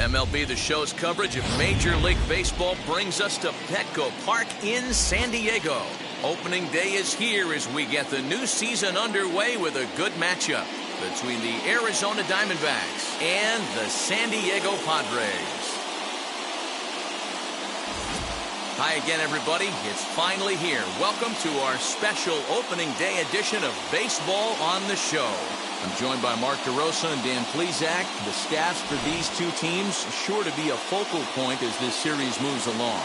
MLB The Show's coverage of Major League Baseball brings us to Petco Park in San Diego. Opening day is here as we get the new season underway with a good matchup between the Arizona Diamondbacks and the San Diego Padres. Hi again, everybody. It's finally here. Welcome to our special opening day edition of Baseball on the Show. I'm joined by Mark DeRosa and Dan Plesac. The staffs for these two teams sure to be a focal point as this series moves along.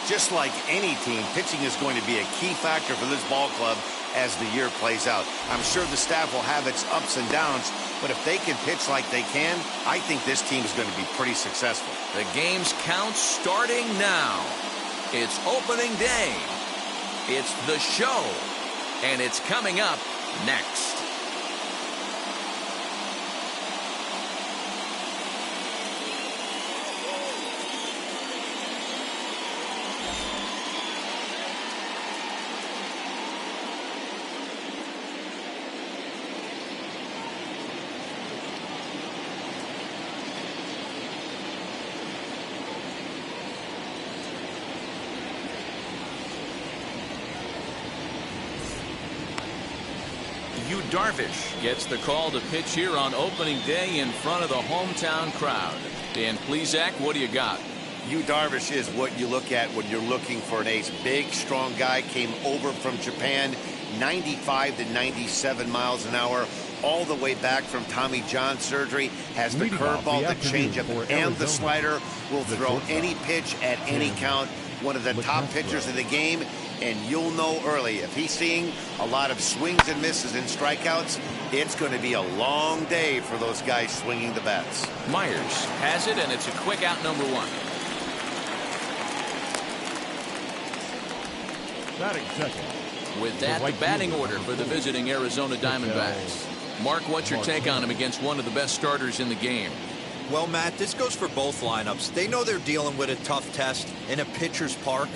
Just like any team, pitching is going to be a key factor for this ball club as the year plays out. I'm sure the staff will have its ups and downs, but if they can pitch like they can, I think this team is going to be pretty successful. The game's count starting now. It's opening day. It's the show, and it's coming up next. Darvish gets the call to pitch here on opening day in front of the hometown crowd. Dan Plesac, what do you got? Darvish is what you look at when you're looking for an ace. Big, strong guy, came over from Japan, 95 to 97 miles an hour, all the way back from Tommy John surgery. Has the curveball, the changeup, and the slider. Will throw any pitch at any count. One of the top pitchers in the game. And you'll know early, if he's seeing a lot of swings and misses and strikeouts, it's going to be a long day for those guys swinging the bats. Myers has it, and it's a quick out, number one. Batting second. With that, the batting order for the visiting Arizona Diamondbacks. Mark, what's your take on him against one of the best starters in the game? Well, Matt, this goes for both lineups. They know they're dealing with a tough test in a pitcher's park,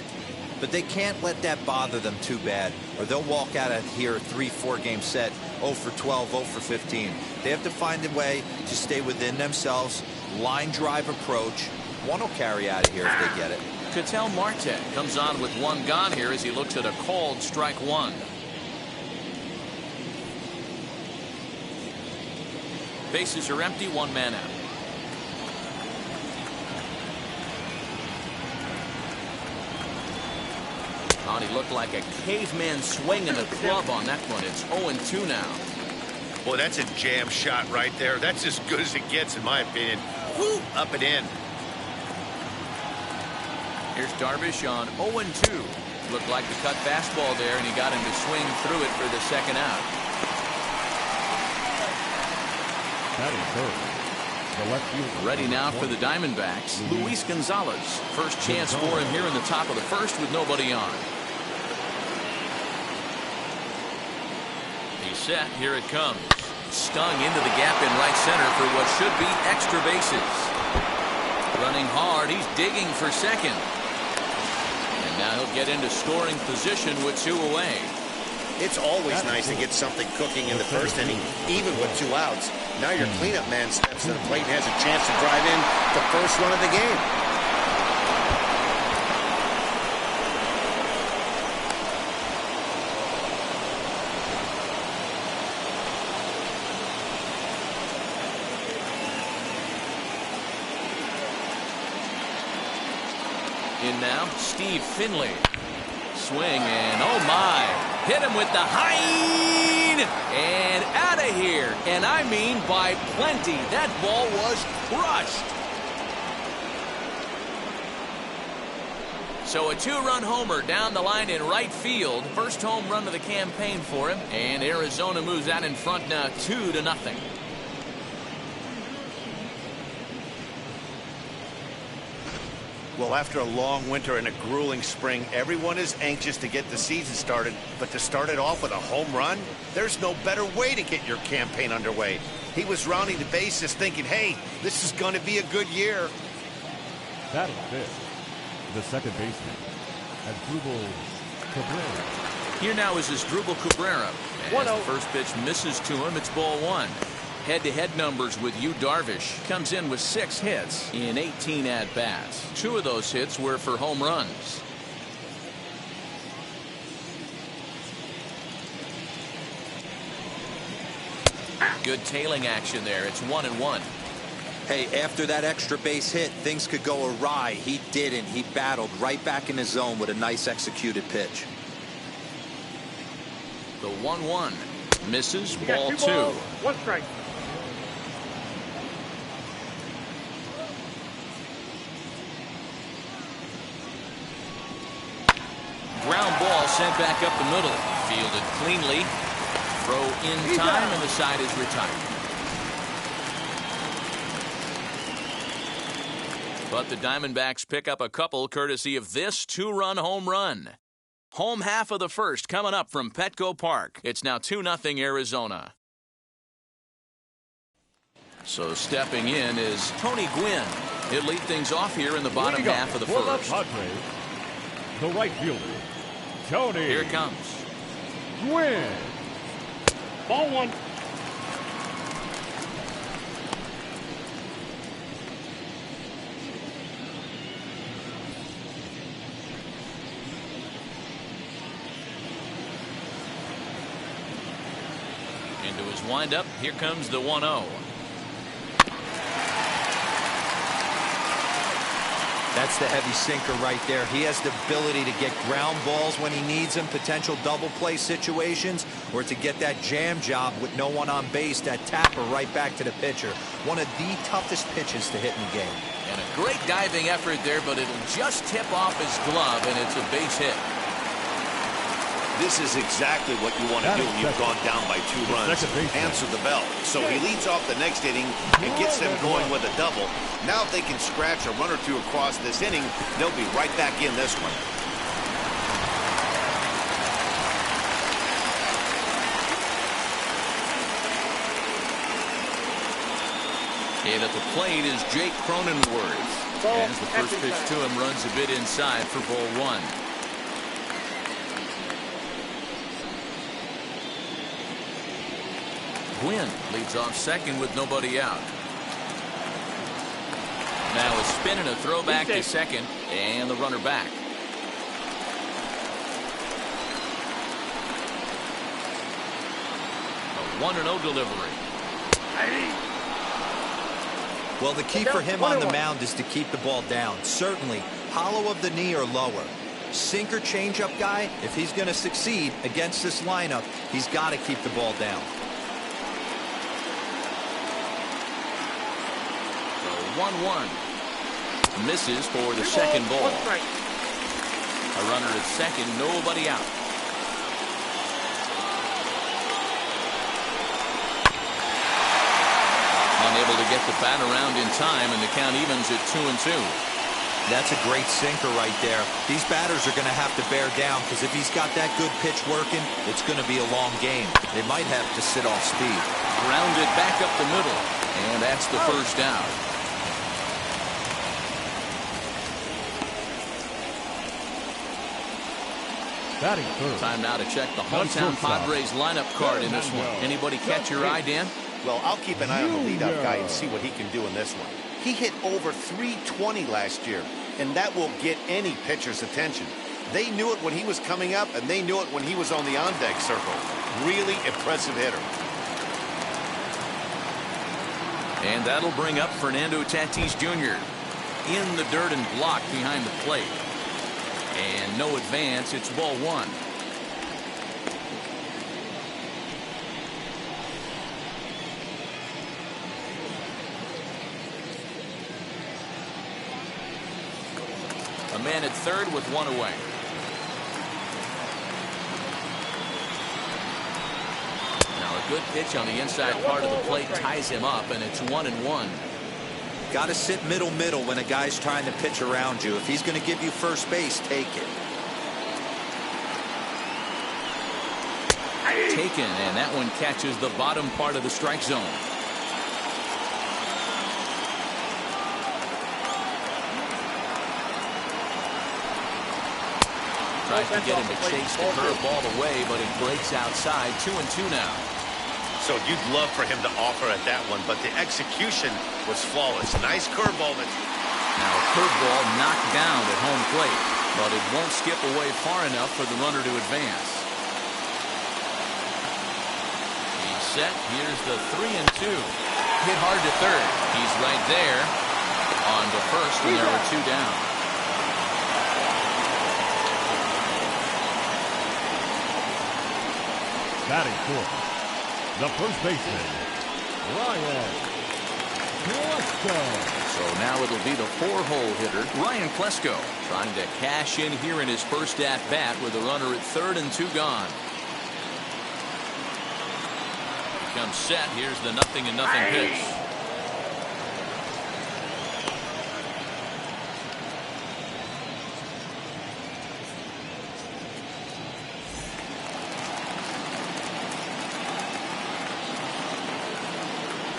but they can't let that bother them too bad, or they'll walk out of here a 3-4 game set, 0 for 12, 0 for 15. They have to find a way to stay within themselves, line drive approach. One will carry out of here if they get it. Ketel Marte comes on with one gone here as he looks at a called strike one. Bases are empty, one man out. Oh, he looked like a caveman swinging a club on that one. It's 0-2 now. Boy, that's a jam shot right there. That's as good as it gets, in my opinion. Woo, up and in. Here's Darvish on 0-2. Looked like the cut fastball there, and he got him to swing through it for the second out. Batting third. The left fielder. Ready now for the Diamondbacks. Luis Gonzalez. First chance for him here in the top of the first with nobody on. He's set. Here it comes. Stung into the gap in right center for what should be extra bases. Running hard. He's digging for second. And now he'll get into scoring position with two away. It's always nice to get something cooking in the first inning, even with two outs. Now your cleanup man steps to the plate and has a chance to drive in the first run of the game. In now, Steve Finley. Swing and oh my. Hit him with the high and out of here. And I mean by plenty. That ball was crushed. So a two-run homer down the line in right field. First home run of the campaign for him. And Arizona moves out in front now 2-0. Well, after a long winter and a grueling spring, everyone is anxious to get the season started. But to start it off with a home run, there's no better way to get your campaign underway. He was rounding the bases thinking, hey, this is going to be a good year. Batting fifth. The second baseman, Asdrubal Cabrera. Here now is Asdrubal Cabrera. As the first pitch misses to him, it's ball one. Head-to-head numbers with Yu Darvish. Comes in with 6 hits in 18 at-bats. 2 of those hits were for home runs. Good tailing action there. It's 1-1. Hey, after that extra base hit, things could go awry. He didn't. He battled right back in his zone with a nice executed pitch. The 1-1 misses. Ball 2. 1 strike. Ground ball sent back up the middle. Fielded cleanly. Throw in time, and the side is retired. But the Diamondbacks pick up a couple courtesy of this 2-run home run. Home half of the first coming up from Petco Park. It's now 2-0 Arizona. So stepping in is Tony Gwynn. He'll lead things off here in the bottom half of the first. Padres, the right fielder, Tony. Here it comes. Gwynn. Ball 1. Into his windup. Here comes the 1-0. That's the heavy sinker right there. He has the ability to get ground balls when he needs them, potential double play situations, or to get that jam job with no one on base, that tapper right back to the pitcher. One of the toughest pitches to hit in the game. And a great diving effort there, but it'll just tip off his glove, and it's a base hit. This is exactly what you want to do when you've gone down by 2 runs. Answer the bell. So he leads off the next inning and gets them going with a double. Now if they can scratch a run or 2 across this inning, they'll be right back in this one. And at the plate is Jake Cronenworth. As the first pitch to him runs a bit inside for ball 1. Gwynn leads off second with nobody out. Now a spin and a throw back to second, and the runner back. A 1-0 delivery. Well, the key for him on the mound is to keep the ball down. Certainly, hollow of the knee or lower. Sinker changeup guy, if he's going to succeed against this lineup, he's got to keep the ball down. 1-1. Misses for the second ball. A runner at second, nobody out. Unable to get the bat around in time, and the count evens at 2-2. That's a great sinker right there. These batters are going to have to bear down, because if he's got that good pitch working, it's going to be a long game. They might have to sit off speed. Grounded back up the middle, and that's the first out. Batting third. Time now to check the hometown Padres lineup card in this one. Anybody catch your eye, Dan? Well, I'll keep an eye on the leadoff guy and see what he can do in this one. He hit over 320 last year, and that will get any pitcher's attention. They knew it when he was coming up, and they knew it when he was on the on-deck circle. Really impressive hitter. And that'll bring up Fernando Tatis Jr. in the dirt and blocked behind the plate. And no advance. It's ball 1. A man at third with 1 away. Now a good pitch on the inside part of the plate ties him up, and it's 1-1. Got to sit middle when a guy's trying to pitch around you. If he's going to give you first base, take it. Taken, and that one catches the bottom part of the strike zone. Tries to get him to chase the curveball away, but it breaks outside. 2-2 now. So you'd love for him to offer at that one, but the execution was flawless. Nice curveball. Now a curveball knocked down at home plate, but it won't skip away far enough for the runner to advance. He's set. Here's the 3-2. Hit hard to third. He's right there. On to first, and there are 2 down. Batting fourth, the first baseman, Ryan Klesko. So now it'll be the 4-hole hitter, Ryan Klesko, trying to cash in here in his first at-bat with a runner at third and 2 gone. Comes set. Here's the 0-0 pitch.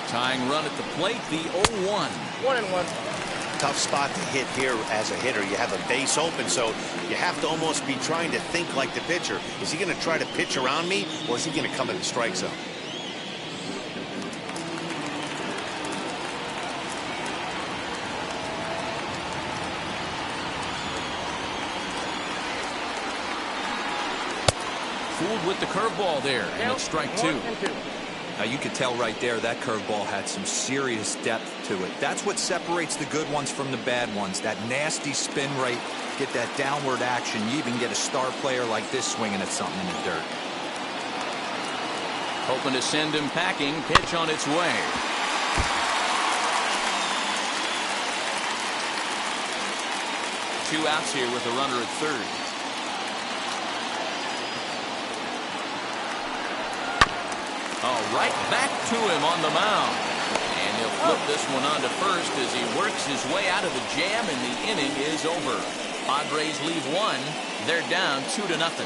Tying run at the plate, the 0-1. 1-1. Tough spot to hit here as a hitter. You have a base open, so you have to almost be trying to think like the pitcher. Is he going to try to pitch around me, or is he going to come in the strike zone? Fooled with the curveball there, and it's strike 2. 1-2. Now you could tell right there that curveball had some serious depth to it. That's what separates the good ones from the bad ones. That nasty spin rate, get that downward action. You even get a star player like this swinging at something in the dirt. Hoping to send him packing. Pitch on its way. Two outs here with a runner at third. Oh, right back to him on the mound. And he'll flip this one on to first as he works his way out of the jam, and the inning is over. Padres leave 1. They're down 2-0.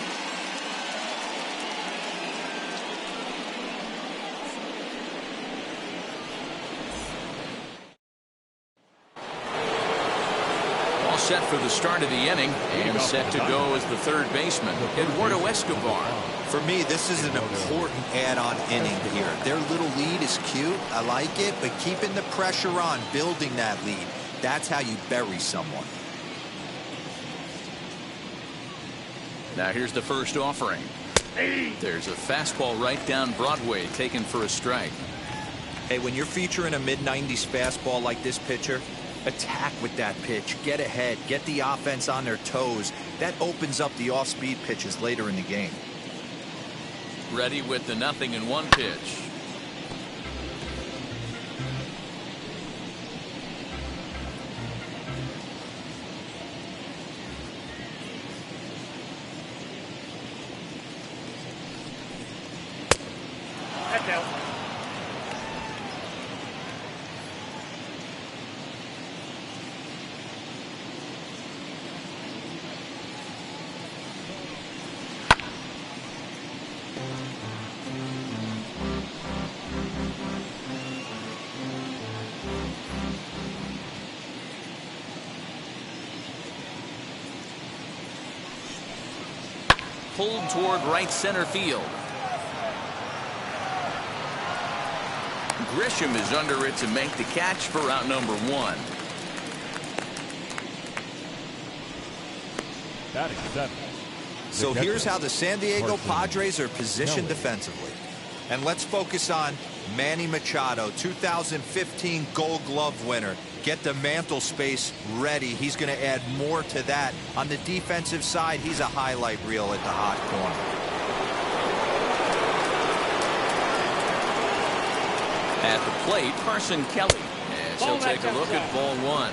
All set for the start of the inning, and set to go as the third baseman, Eduardo Escobar. For me, this is an important add-on inning here. Their little lead is cute. I like it, but keeping the pressure on, building that lead, that's how you bury someone. Now here's the first offering. There's a fastball right down Broadway, taken for a strike. Hey, when you're featuring a mid-90s fastball like this pitcher, attack with that pitch. Get ahead. Get the offense on their toes. That opens up the off-speed pitches later in the game. Ready with the 0-1 pitch. That's out. Pulled toward right center field. Grisham is under it to make the catch for out number 1. Batting seventh. So here's how the San Diego Padres are positioned defensively. And let's focus on Manny Machado, 2015 Gold Glove winner. Get the mantle space ready. He's going to add more to that. On the defensive side, he's a highlight reel at the hot corner. At the plate, Carson Kelly. As he'll take a look at ball 1.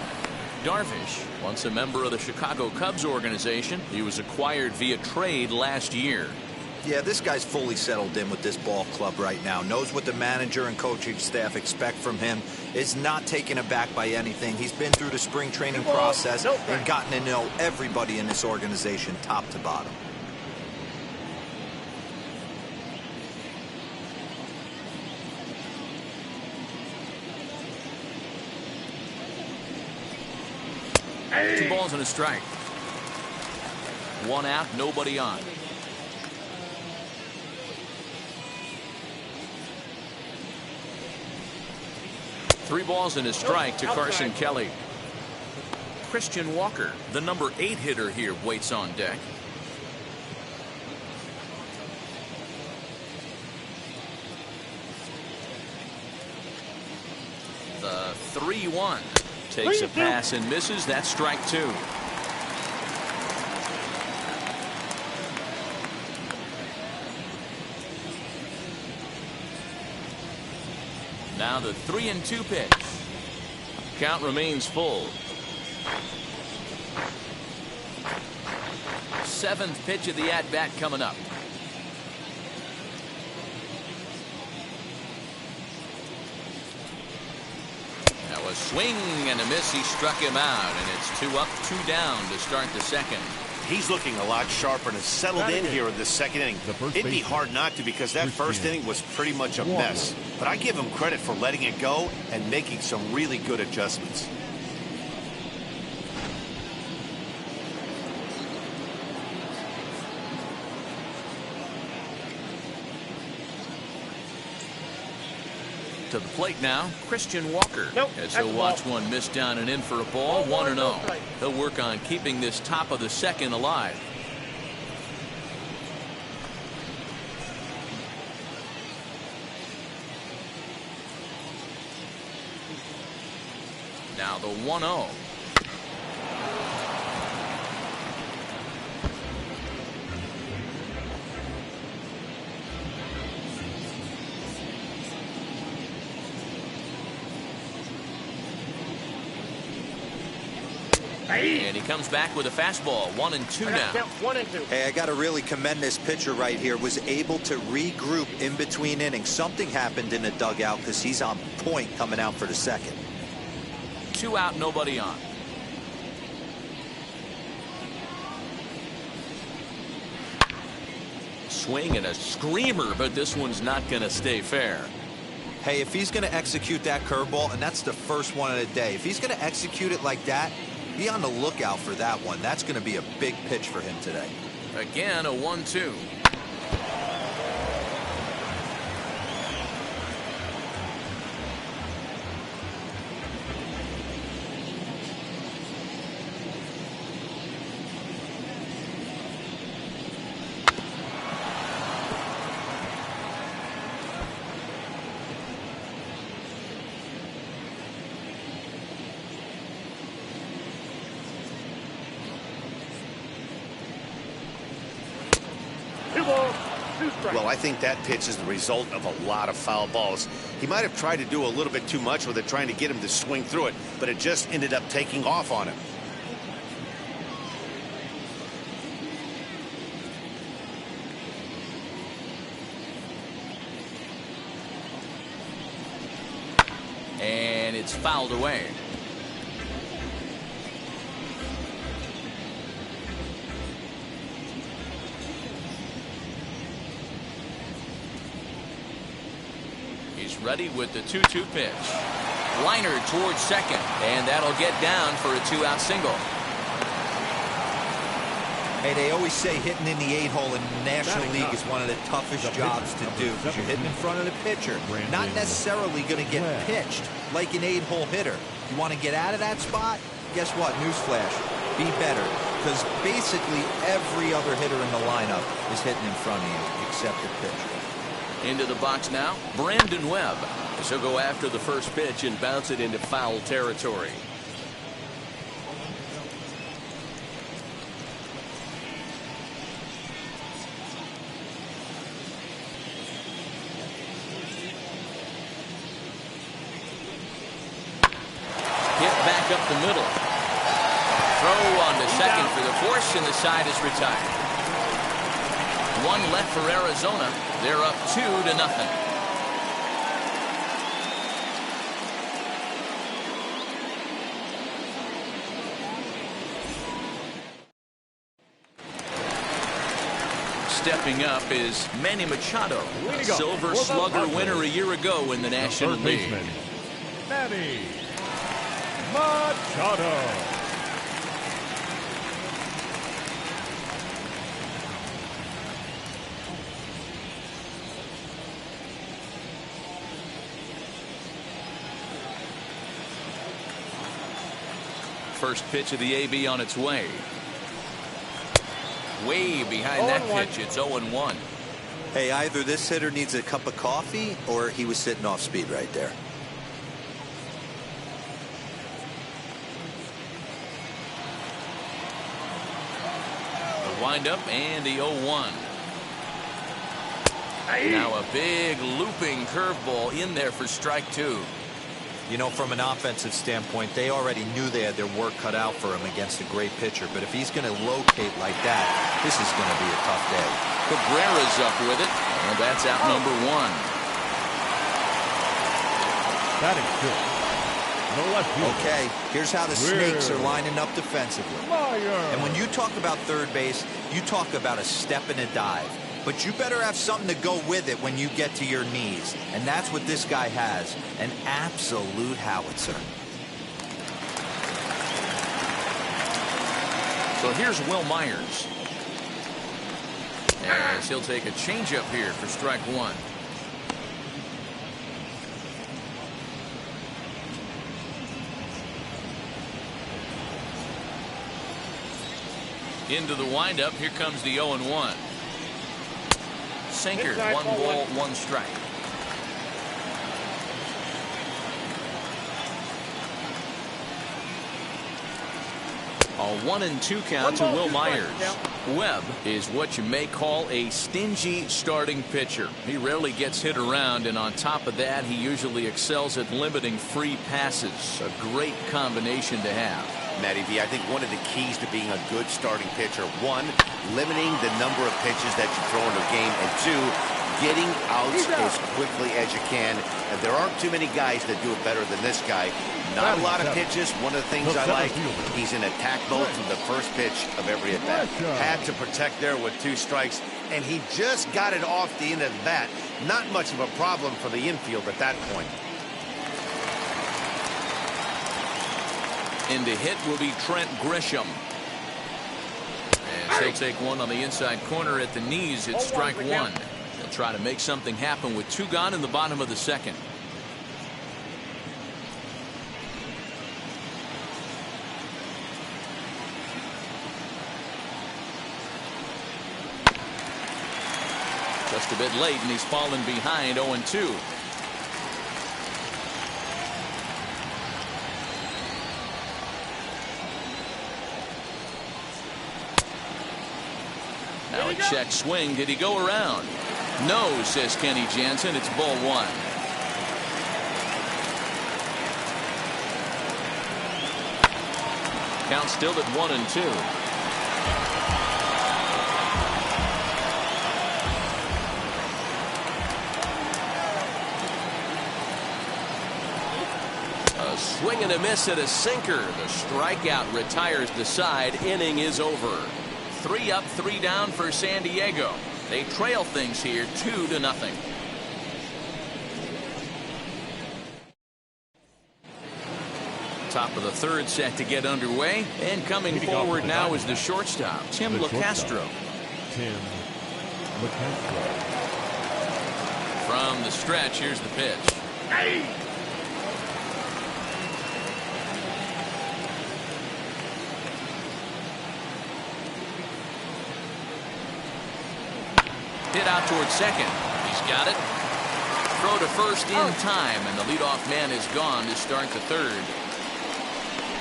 Darvish, once a member of the Chicago Cubs organization, he was acquired via trade last year. Yeah, this guy's fully settled in with this ball club right now. Knows what the manager and coaching staff expect from him. Is not taken aback by anything. He's been through the spring training process and gotten to know everybody in this organization top to bottom. Two balls and a strike. One out, nobody on. 3 balls and a strike to Carson Kelly. Christian Walker, the number 8 hitter here, waits on deck. The 3-1 takes a pass and misses. That's strike 2. Now the 3-2 pitch. Count remains full. 7th pitch of the at-bat coming up. Now a swing and a miss. He struck him out, and it's 2 up, 2 down to start the second. He's looking a lot sharper and has settled in here in the second inning. It'd be hard not to, because that first inning was pretty much a mess. But I give him credit for letting it go and making some really good adjustments. To the plate now, Christian Walker. As he'll watch one miss down and in for a ball, 1-0. He'll work on keeping this top of the second alive. Now the 1-0. And he comes back with a fastball. 1-2 now. 1-2. Hey, I got to really commend this pitcher right here. Was able to regroup in between innings. Something happened in the dugout, because he's on point coming out for the second. 2 out, nobody on. Swing and a screamer, but this one's not going to stay fair. Hey, if he's going to execute that curveball, and that's the first one of the day, if he's going to execute it like that, be on the lookout for that one. That's going to be a big pitch for him today. Again, a 1-2. Well, I think that pitch is the result of a lot of foul balls. He might have tried to do a little bit too much with it, trying to get him to swing through it, but it just ended up taking off on him. And it's fouled away. Ready with the 2-2 pitch. Liner towards second, and that'll get down for a 2-out single. Hey, they always say hitting in the 8-hole in the National League is one of the toughest jobs to do, because you're hitting in front of the pitcher. Not necessarily going to get pitched like an 8-hole hitter. You want to get out of that spot? Guess what? Newsflash. Be better, because basically every other hitter in the lineup is hitting in front of you except the pitcher. Into the box now, Brandon Webb. He'll go after the first pitch and bounce it into foul territory. Hit back up the middle. Throw on to second for the force, and the side is retired. 1 left for Arizona. They're up 2-0. Stepping up is Manny Machado, a Silver Slugger winner a year ago in the National League. Manny Machado. first pitch of the AB on its way. Way behind that pitch. It's 0-1. Hey, either this hitter needs a cup of coffee or he was sitting off speed right there. The windup and the 0-1. Now a big looping curveball in there for strike two. You know, from an offensive standpoint, they already knew they had their work cut out for him against a great pitcher. But if he's going to locate like that, this is going to be a tough day. Cabrera's up with it, and that's out number one. That is good. No left field. Okay, here's how the Snakes are lining up defensively. And when you talk about third base, you talk about a step and a dive. But you better have something to go with it when you get to your knees. And that's what this guy has. An absolute howitzer. So here's Will Myers. As he'll take a changeup here for strike one. Into the windup. Here comes the 0-1. Sinker, 1 ball, 1 strike. A 1-2 count to Will Myers. Webb is what you may call a stingy starting pitcher. He rarely gets hit around, and on top of that, he usually excels at limiting free passes. A great combination to have. Matty V, I think one of the keys to being a good starting pitcher, one, limiting the number of pitches that you throw in a game, and two, getting outs as quickly as you can. And there aren't too many guys that do it better than this guy. Not a lot of pitches. One of the things I like, he's in attack mode from the first pitch of every at bat. Had to protect there with 2 strikes, and he just got it off the end of the bat. Not much of a problem for the infield at that point. In to hit will be Trent Grisham. And he'll take one on the inside corner at the knees. It's strike one. They'll try to make something happen with 2 gone in the bottom of the second. Just a bit late, and he's fallen behind 0-2. Now a check swing. Did he go around? No, says Kenny Jansen. It's ball 1. Count still at 1-2. A swing and a miss at a sinker. The strikeout retires the side. Inning is over. 3 up, 3 down for San Diego. They trail things here 2-0. Top of the third set to get underway, and coming forward now is the shortstop, Tim LeCastro. From the stretch, here's the pitch. Hit out towards second. He's got it. Throw to first in time, and the leadoff man is gone to start the third.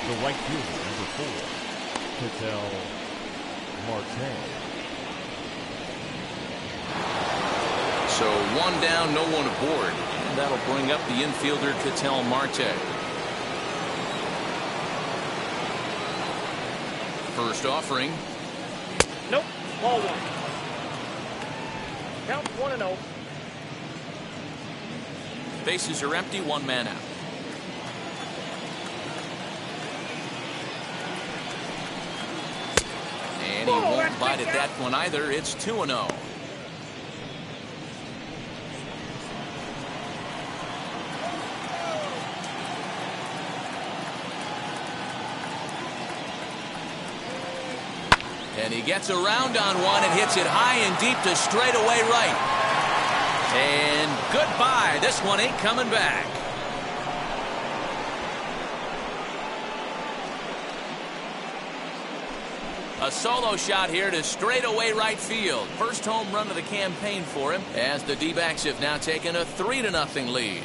The right fielder, number 4, Ketel Marte. So 1 down, no one aboard. And that'll bring up the infielder, Ketel Marte. First offering. Nope. Ball 1. Count 1-0. Bases are empty, 1 man out. And he won't bite at that one either. It's 2-0. And he gets around on one and hits it high and deep to straightaway right. And goodbye. This one ain't coming back. A solo shot here to straightaway right field. First home run of the campaign for him, as the D-backs have now taken a 3-0 lead.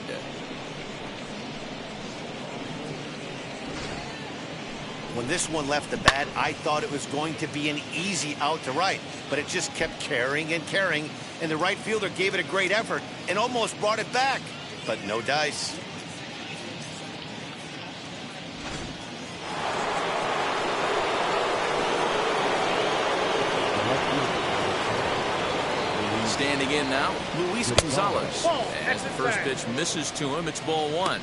When this one left the bat, I thought it was going to be an easy out to right, but it just kept carrying and carrying, and the right fielder gave it a great effort and almost brought it back, but no dice. Standing in now, Luis Gonzalez. As the first pitch misses to him, it's ball one.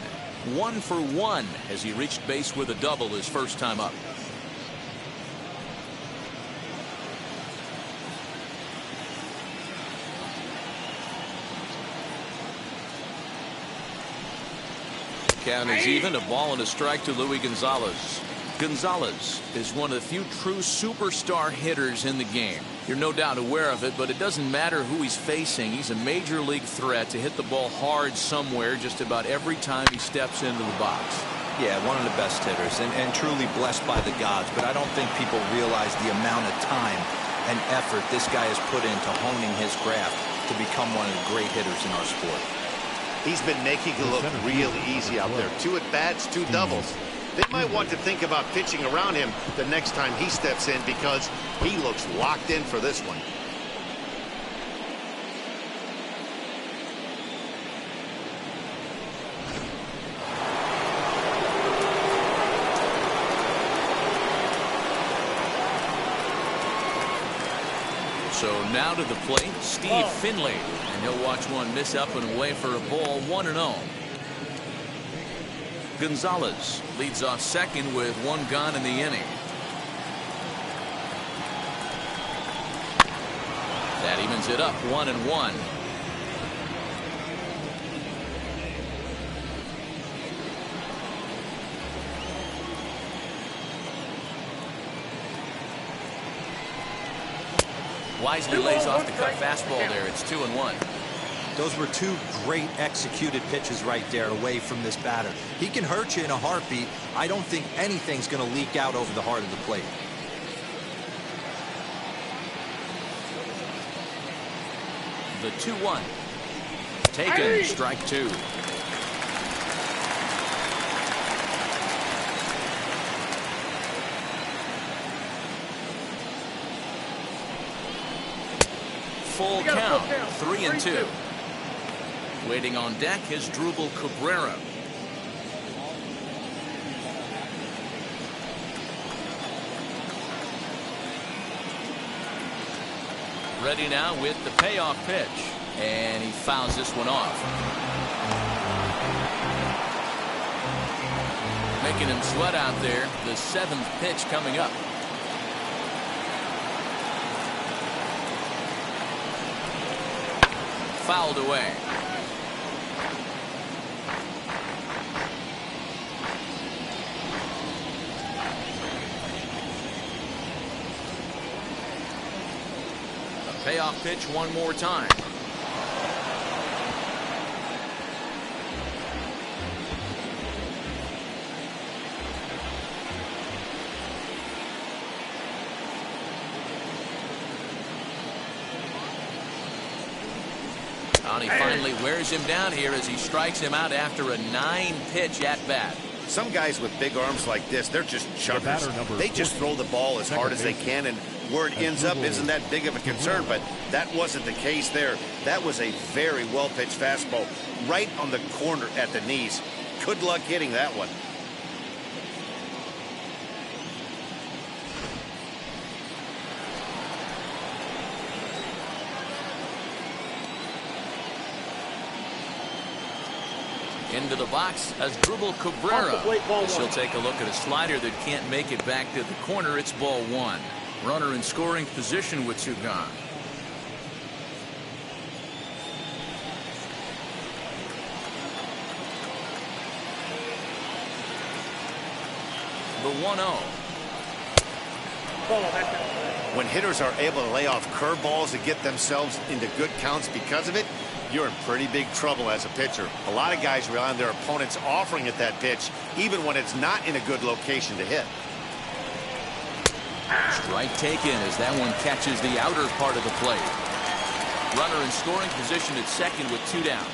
1 for 1 as he reached base with a double his first time up. Count is even, a ball and a strike to Luis Gonzalez. Gonzalez is one of the few true superstar hitters in the game. You're no doubt aware of it, but it doesn't matter who he's facing. He's a major league threat to hit the ball hard somewhere just about every time he steps into the box. Yeah, one of the best hitters and truly blessed by the gods, but I don't think people realize the amount of time and effort this guy has put into honing his craft to become one of the great hitters in our sport. He's been making it look real easy out there. 2 at-bats, 2 doubles. They might want to think about pitching around him the next time he steps in, because he looks locked in for this one. So now to the plate, Steve Finley, and he'll watch one miss up and away for a ball, 1-0. Gonzalez leads off second with 1 gone in the inning. That evens it up, 1-1. Wisely lays off the cut fastball there. It's 2-1. Those were 2 great executed pitches right there away from this batter. He can hurt you in a heartbeat. I don't think anything's going to leak out over the heart of the plate. The 2-1. Taken, strike 2. Full count, 3-2. Waiting on deck is Drupal Cabrera. Ready now with the payoff pitch, and he fouls this one off. Making him sweat out there. The 7th pitch coming up. Fouled away. A payoff pitch one more time. And he finally wears him down here as he strikes him out after a 9-pitch at-bat. Some guys with big arms like this, they're just chuckers. They just throw the ball as hard as they can, and where it ends up isn't that big of a concern, but that wasn't the case there. That was a very well-pitched fastball right on the corner at the knees. Good luck hitting that one. Into the box as Drupal Cabrera. She'll take a look at a slider that can't make it back to the corner. It's ball 1. Runner in scoring position with 2 gone. The 1-0. When hitters are able to lay off curveballs and get themselves into good counts because of it, you're in pretty big trouble as a pitcher. A lot of guys rely on their opponents offering at that pitch, even when it's not in a good location to hit. Strike taken as that one catches the outer part of the plate. Runner in scoring position at second with 2 down.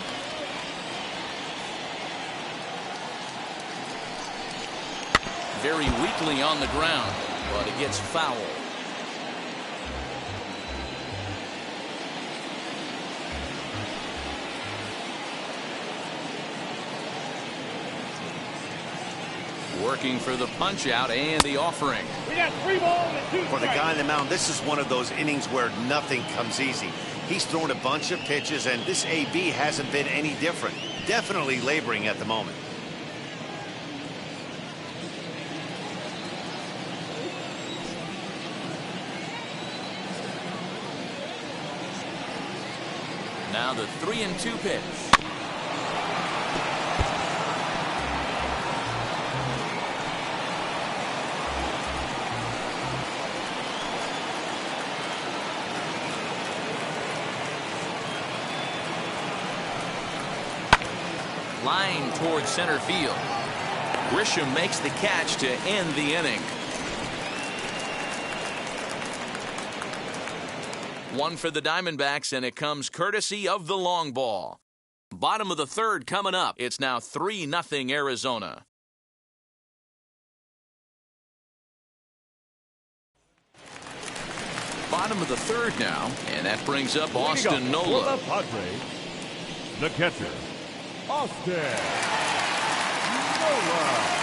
Very weakly on the ground, but it gets foul. Working for the punch out and the offering. We got 3 balls and 2 strikes. For the guy on the mound, this is one of those innings where nothing comes easy. He's thrown a bunch of pitches, and this AB hasn't been any different. Definitely laboring at the moment. Now the 3-2 pitch. Line towards center field. Grisham makes the catch to end the inning. 1 for the Diamondbacks, and it comes courtesy of the long ball. Bottom of the 3rd coming up. It's now 3-0 Arizona. Bottom of the 3rd now, and that brings up Austin Nola. For the Padres, the catcher, Austin Nola.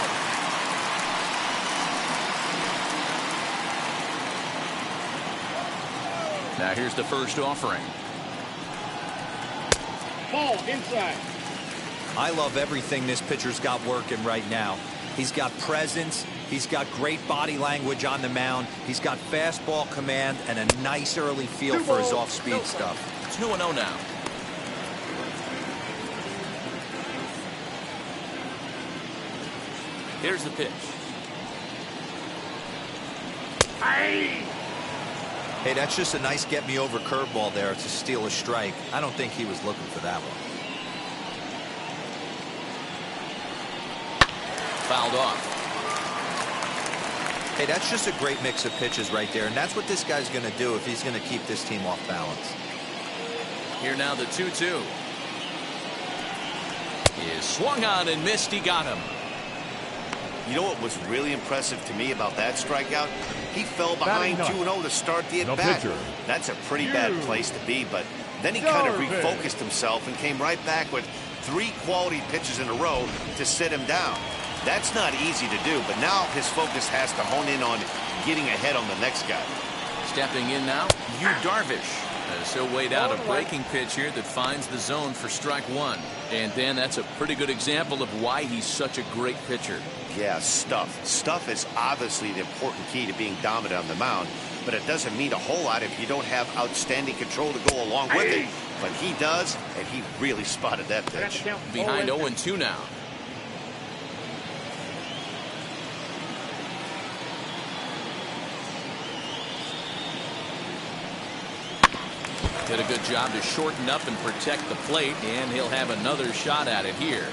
Now here's the first offering. Ball inside. I love everything this pitcher's got working right now. He's got presence. He's got great body language on the mound. He's got fastball command and a nice early feel for his off-speed stuff. 2-0 now. Here's the pitch. Hey, that's just a nice get-me-over curveball there to steal a strike. I don't think he was looking for that one. Fouled off. Hey, that's just a great mix of pitches right there, and that's what this guy's going to do if he's going to keep this team off balance. Here now the 2-2. Is swung on and missed. He got him. You know what was really impressive to me about that strikeout? He fell behind 2-0 to start the at-bat. That's a pretty bad place to be, but then he kind of refocused himself and came right back with 3 quality pitches in a row to sit him down. That's not easy to do, but now his focus has to hone in on getting ahead on the next guy. Stepping in now, Yu Darvish. As he'll wait out a breaking pitch here that finds the zone for strike 1. And Dan, that's a pretty good example of why he's such a great pitcher. Yeah, stuff. Stuff is obviously the important key to being dominant on the mound, but it doesn't mean a whole lot if you don't have outstanding control to go along with it. But he does, and he really spotted that pitch. Behind 0-2 now. Did a good job to shorten up and protect the plate, and he'll have another shot at it here.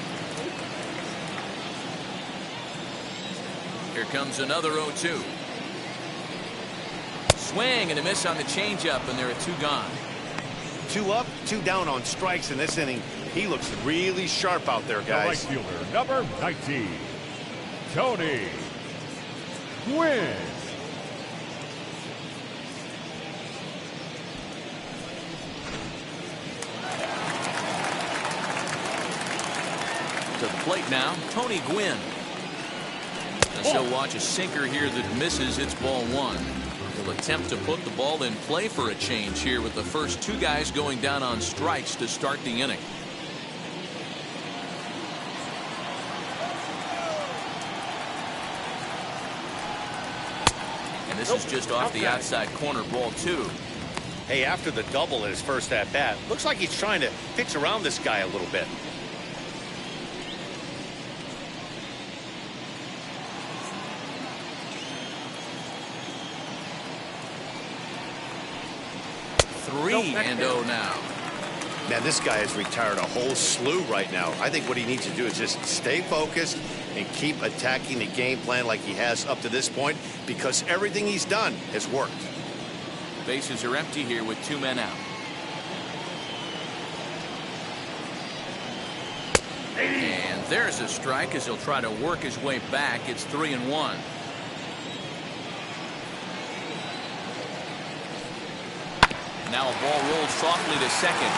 Here comes another 0-2. Swing and a miss on the changeup, and there are 2 gone. 2 up, 2 down on strikes in this inning. He looks really sharp out there, guys. The right fielder, number 19, Tony Gwynn. To the plate now, Tony Gwynn. And so watch a sinker here that misses. It's ball 1. He'll attempt to put the ball in play for a change here with the first 2 guys going down on strikes to start the inning. And this is just off the outside corner, ball 2. Hey, after the double at his first at-bat, looks like he's trying to pitch around this guy a little bit. Three and 0 now. Man, this guy has retired a whole slew right now. I think what he needs to do is just stay focused and keep attacking the game plan like he has up to this point, because everything he's done has worked. Bases are empty here with 2 men out. And there's a strike as he'll try to work his way back. It's 3-1. Now a ball rolls softly to second.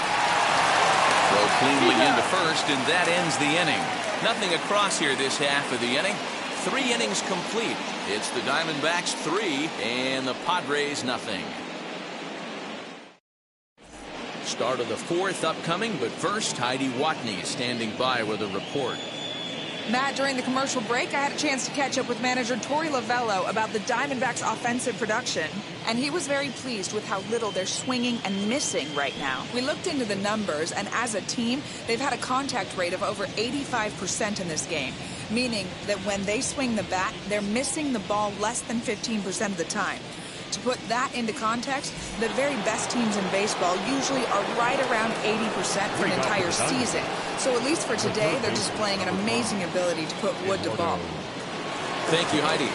Throw cleanly into first, and that ends the inning. Nothing across here this half of the inning. 3 innings complete. It's the Diamondbacks 3 and the Padres nothing. Start of the 4th upcoming, but first Heidi Watney standing by with a report. Matt, during the commercial break, I had a chance to catch up with manager Torey Lovello about the Diamondbacks' offensive production, and he was very pleased with how little they're swinging and missing right now. We looked into the numbers, and as a team, they've had a contact rate of over 85% in this game, meaning that when they swing the bat, they're missing the ball less than 15% of the time. To put that into context, the very best teams in baseball usually are right around 80% for an entire season. So at least for today, they're displaying an amazing ability to put wood to ball. Thank you, Heidi.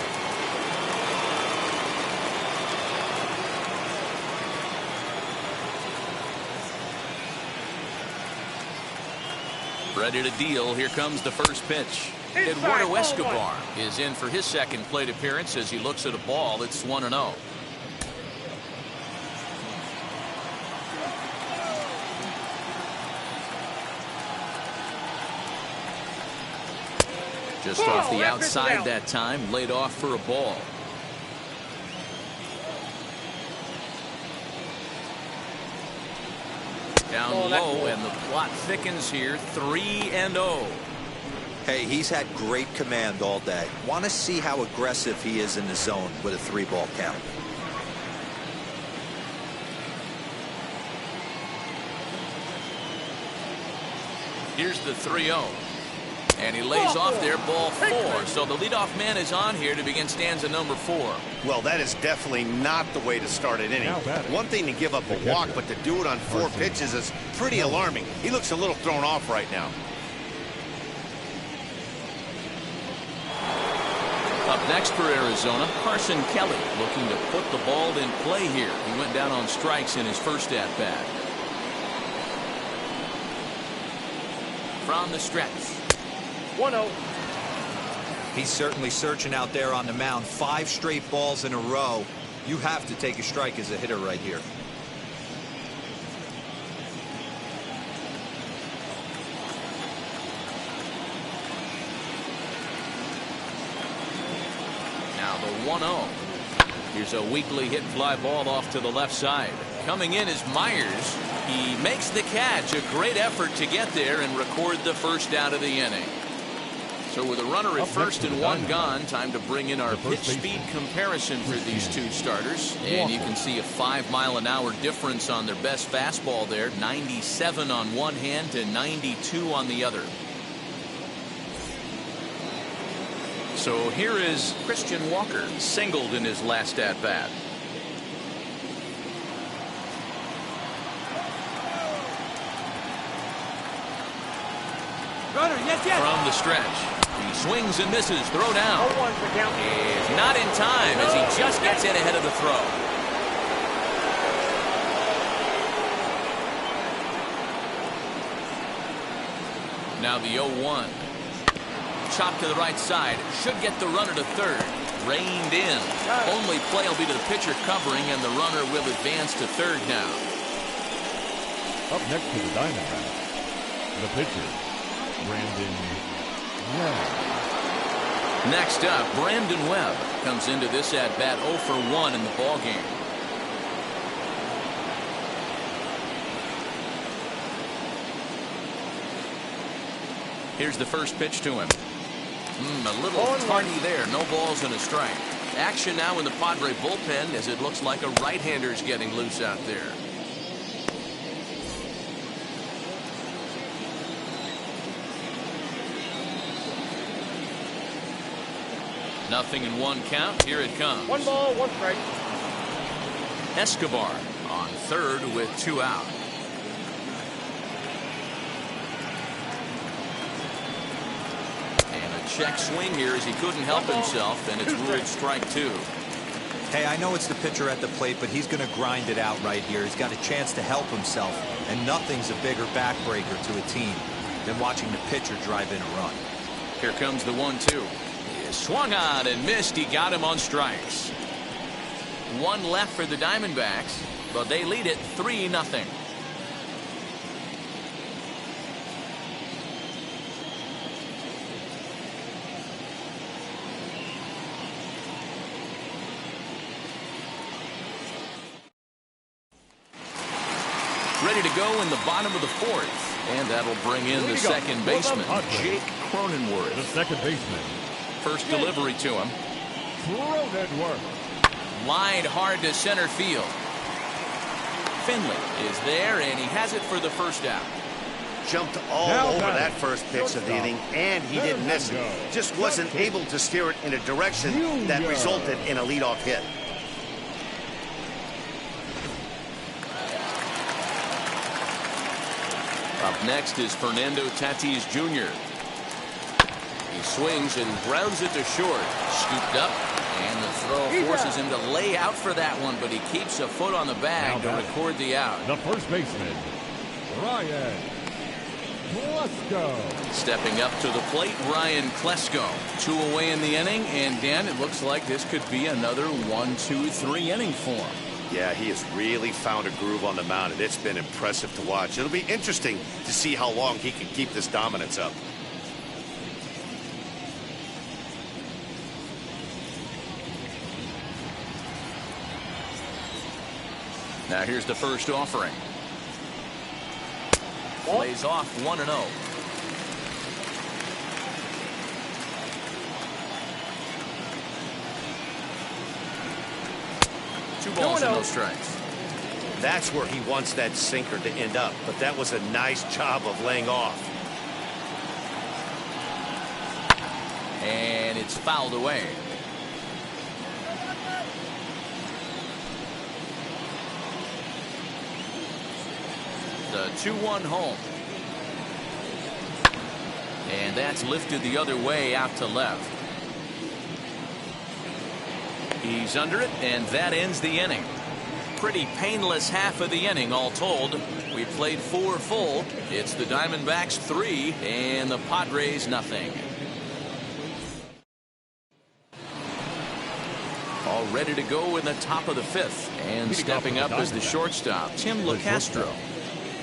Ready to deal. Here comes the first pitch. Eduardo Escobar is in for his second plate appearance as he looks at a ball. It's 1-0. Just off the outside that time, laid off for a ball. Down low, and the plot thickens here. 3-0. Hey, he's had great command all day. Want to see how aggressive he is in the zone with a 3-ball count. Here's the 3-0. And he lays off there, ball 4. So the leadoff man is on here to begin stanza number 4. Well, that is definitely not the way to start an inning. One thing to give up a walk, but to do it on 4 pitches is pretty alarming. He looks a little thrown off right now. Up next for Arizona, Carson Kelly looking to put the ball in play here. He went down on strikes in his first at-bat. From the stretch. 1-0. He's certainly searching out there on the mound. 5 straight balls in a row. You have to take a strike as a hitter right here. Now the 1-0. Here's a weakly hit fly ball off to the left side. Coming in is Myers. He makes the catch. A great effort to get there and record the first out of the inning. So with a runner at first and 1 gone, time to bring in our pitch speed comparison for these 2 starters. And you can see a 5-mile-an-hour difference on their best fastball there. 97 on one hand to 92 on the other. So here is Christian Walker, singled in his last at-bat. Runner, yes. From the stretch. He swings and misses. Throw down. 0-1 for count. Is not in time as he just gets in ahead of the throw. Now the 0-1. Chop to the right side. Should get the runner to third. Reined in. Only play will be to the pitcher covering, and the runner will advance to third now. Up next to the Diamondbacks, the pitcher, Brandon Webb. Next up, Brandon Webb comes into this at-bat 0 for 1 in the ballgame. Here's the first pitch to him. A little tardy there. No balls and a strike. Action now in the Padre bullpen as it looks like a right-hander's getting loose out there. Nothing in 1 count. Here it comes. 1 ball, 1 strike. Escobar on third with 2 out. check swing here as he couldn't help himself, and it's ruled strike 2. Hey, I know it's the pitcher at the plate, but he's going to grind it out right here. He's got a chance to help himself, and nothing's a bigger backbreaker to a team than watching the pitcher drive in a run. Here comes the 1-2. He swung on and missed. He got him on strikes. One left for the Diamondbacks, but they lead it 3-0. Ready to go in the bottom of the 4th, and that'll bring in the second baseman, Jake Cronenworth. The second baseman. First delivery to him. Cronenworth. Line hard to center field. Finley is there, and he has it for the first out. Jumped all over that first pitch of the inning, and he didn't miss it. Just wasn't able to steer it in a direction that resulted in a leadoff hit. Up next is Fernando Tatis Jr. He swings and grounds it to short. Scooped up, and the throw forces him to lay out for that one, but he keeps a foot on the bag to record the out. The first baseman, Ryan Klesko. Stepping up to the plate, Ryan Klesko. 2 away in the inning, and Dan, it looks like this could be another 1-2-3 inning for him. Yeah, he has really found a groove on the mound, and it's been impressive to watch. It'll be interesting to see how long he can keep this dominance up. Now here's the first offering. Plays off 1-0. Two balls and no strikes. That's where he wants that sinker to end up, but that was a nice job of laying off. And it's fouled away. The 2-1 home. And that's lifted the other way out to left. He's under it, and that ends the inning. Pretty painless half of the inning all told. We played 4 full. It's the Diamondbacks 3 and the Padres nothing. All ready to go in the top of the 5th, and stepping up as the shortstop, Tim LeCastro.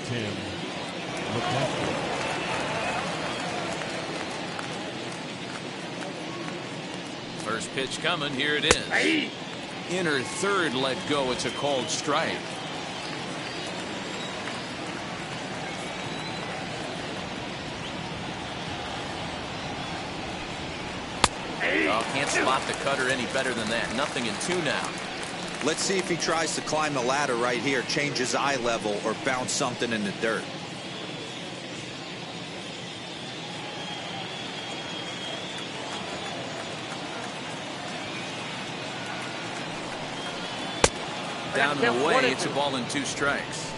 Tim LeCastro. First pitch coming. Here it is. Inner third let go. It's a called strike. Oh, can't spot the cutter any better than that. Nothing in 2 now. Let's see if he tries to climb the ladder right here, change his eye level, or bounce something in the dirt. Down and away. It's a ball and 2 strikes.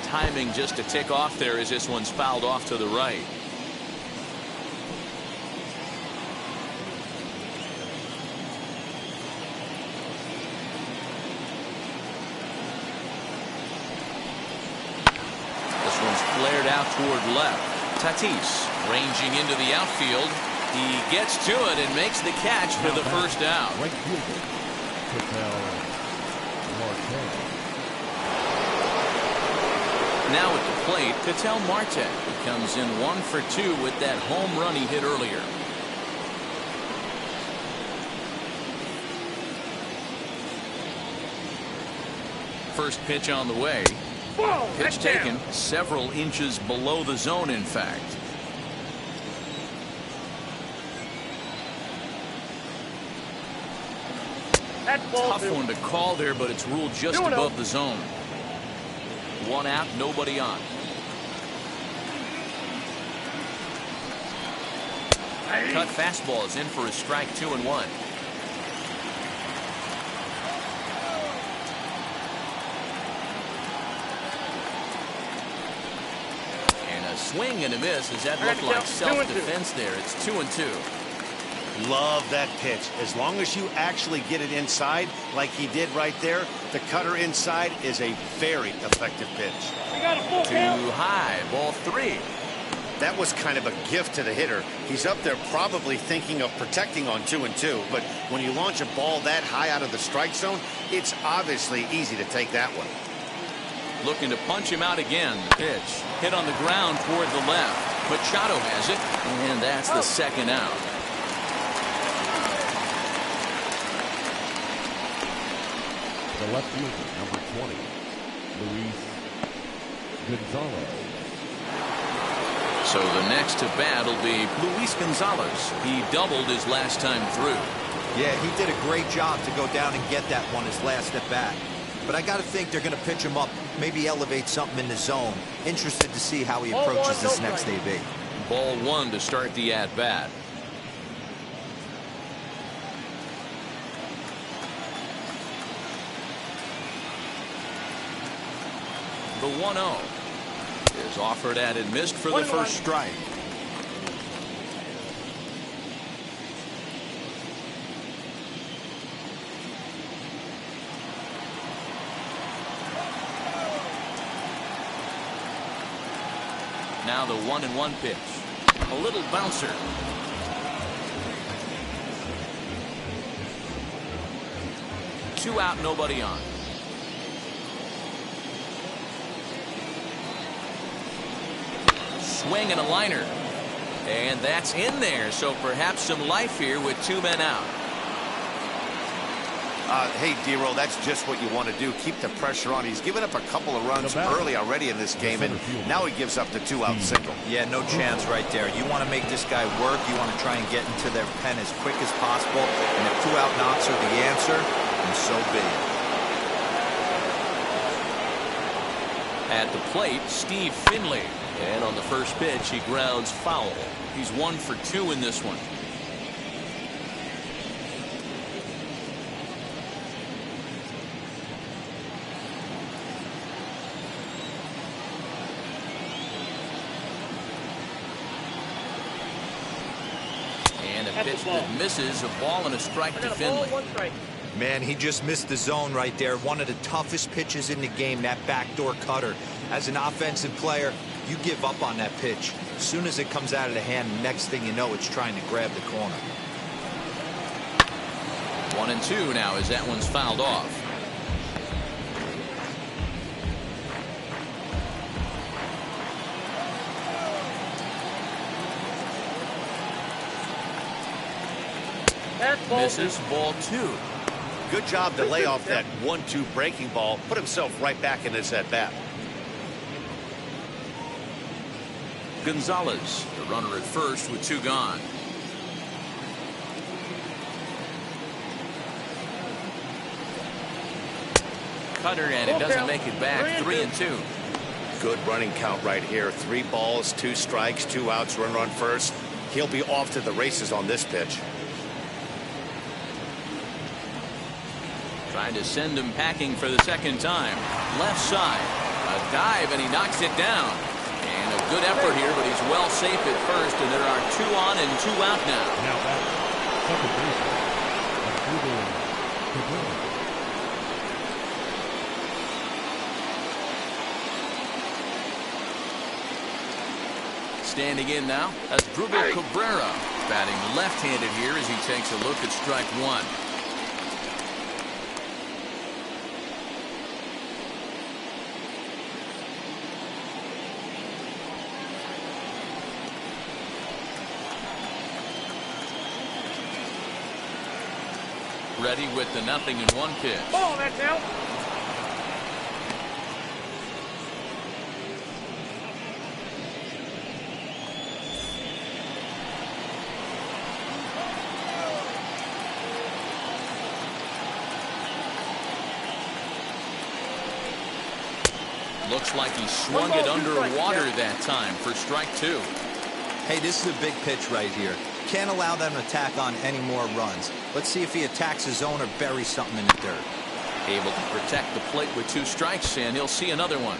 Timing just to tick off there as this one's fouled off to the right. Flared out toward left. Tatis ranging into the outfield. He gets to it and makes the catch for the first out. Right fielder, Now at the plate, Ketel Marte. He comes in 1 for 2 with that home run he hit earlier. First pitch on the way. Pitch taken several inches below the zone, in fact. Tough one to call there, but it's ruled just above the zone. 1 out, nobody on. Cut fastball is in for a strike. 2-1. swing and a miss as that looked like self-defense there. It's 2-2. Love that pitch. As long as you actually get it inside like he did right there, the cutter inside is a very effective pitch. Too high, ball 3. That was kind of a gift to the hitter. He's up there probably thinking of protecting on 2-2, but when you launch a ball that high out of the strike zone, it's obviously easy to take that one. Looking to punch him out again. Pitch hit on the ground toward the left. Machado has it, and that's the second out. The left fielder, number 20, Luis Gonzalez. So the next to bat will be Luis Gonzalez. He doubled his last time through. Yeah, he did a great job to go down and get that one his last at bat. But I got to think they're going to pitch him up, maybe elevate something in the zone. Interested to see how he approaches this next AB. Ball 1 to start the at-bat. The 1-0 is offered at and missed for the first strike. Now the 1-1 pitch. A little bouncer. Two out, nobody on. Swing and a liner. And that's in there, so perhaps some life here with 2 men out. Hey, D-Roll, that's just what you want to do. Keep the pressure on. He's given up a couple of runs early already in this game, and now he gives up the 2-out single. Yeah, no chance right there. You want to make this guy work. You want to try and get into their pen as quick as possible. And if 2-out knocks are the answer, then so be it. At the plate, Steve Finley. And on the first pitch, he grounds foul. He's 1 for 2 in this one. And a pitch that misses, a ball and a strike to Finley. Man, he just missed the zone right there. One of the toughest pitches in the game, that backdoor cutter. As an offensive player, you give up on that pitch. As soon as it comes out of the hand, next thing you know, it's trying to grab the corner. 1-2 now as that one's fouled off. Misses, ball 2. Good job to lay off that 1-2 breaking ball. Put himself right back in this at-bat. Gonzalez, the runner at first with 2 gone. Cutter, and it doesn't make it back. 3-2. Good running count right here. 3 balls, 2 strikes, 2 outs, runner on first. He'll be off to the races on this pitch. Trying to send him packing for the second time. Left side. A dive, and he knocks it down. And a good effort here, but he's well safe at first, and there are 2 on and 2 out now. Now that's second baseman, Cabrera. Standing in now, that's Asdrubal Cabrera, batting left-handed here as he takes a look at strike 1. Ready with the 0-1 pitch. Ball, that's out. Looks like he swung it underwater that time for strike 2. Hey, this is a big pitch right here. Can't allow them to tack on any more runs. Let's see if he attacks his zone or buries something in the dirt. Able to protect the plate with 2 strikes, and he'll see another one.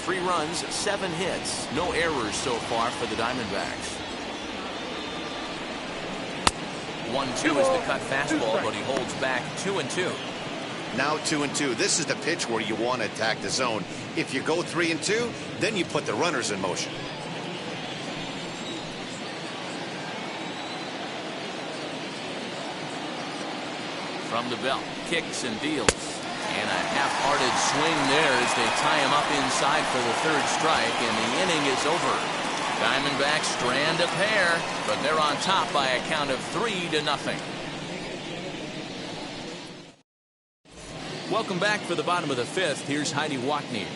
3 runs, 7 hits, no errors so far for the Diamondbacks. 1-2 is the cut fastball, but he holds back 2-2. Now 2-2. This is the pitch where you want to attack the zone. If you go 3-2, then you put the runners in motion. From the belt, kicks and deals. And a half-hearted swing there as they tie him up inside for the 3rd strike, and the inning is over. Diamondbacks strand a pair, but they're on top by a count of 3-0. Welcome back for the bottom of the 5th. Here's Heidi Watney.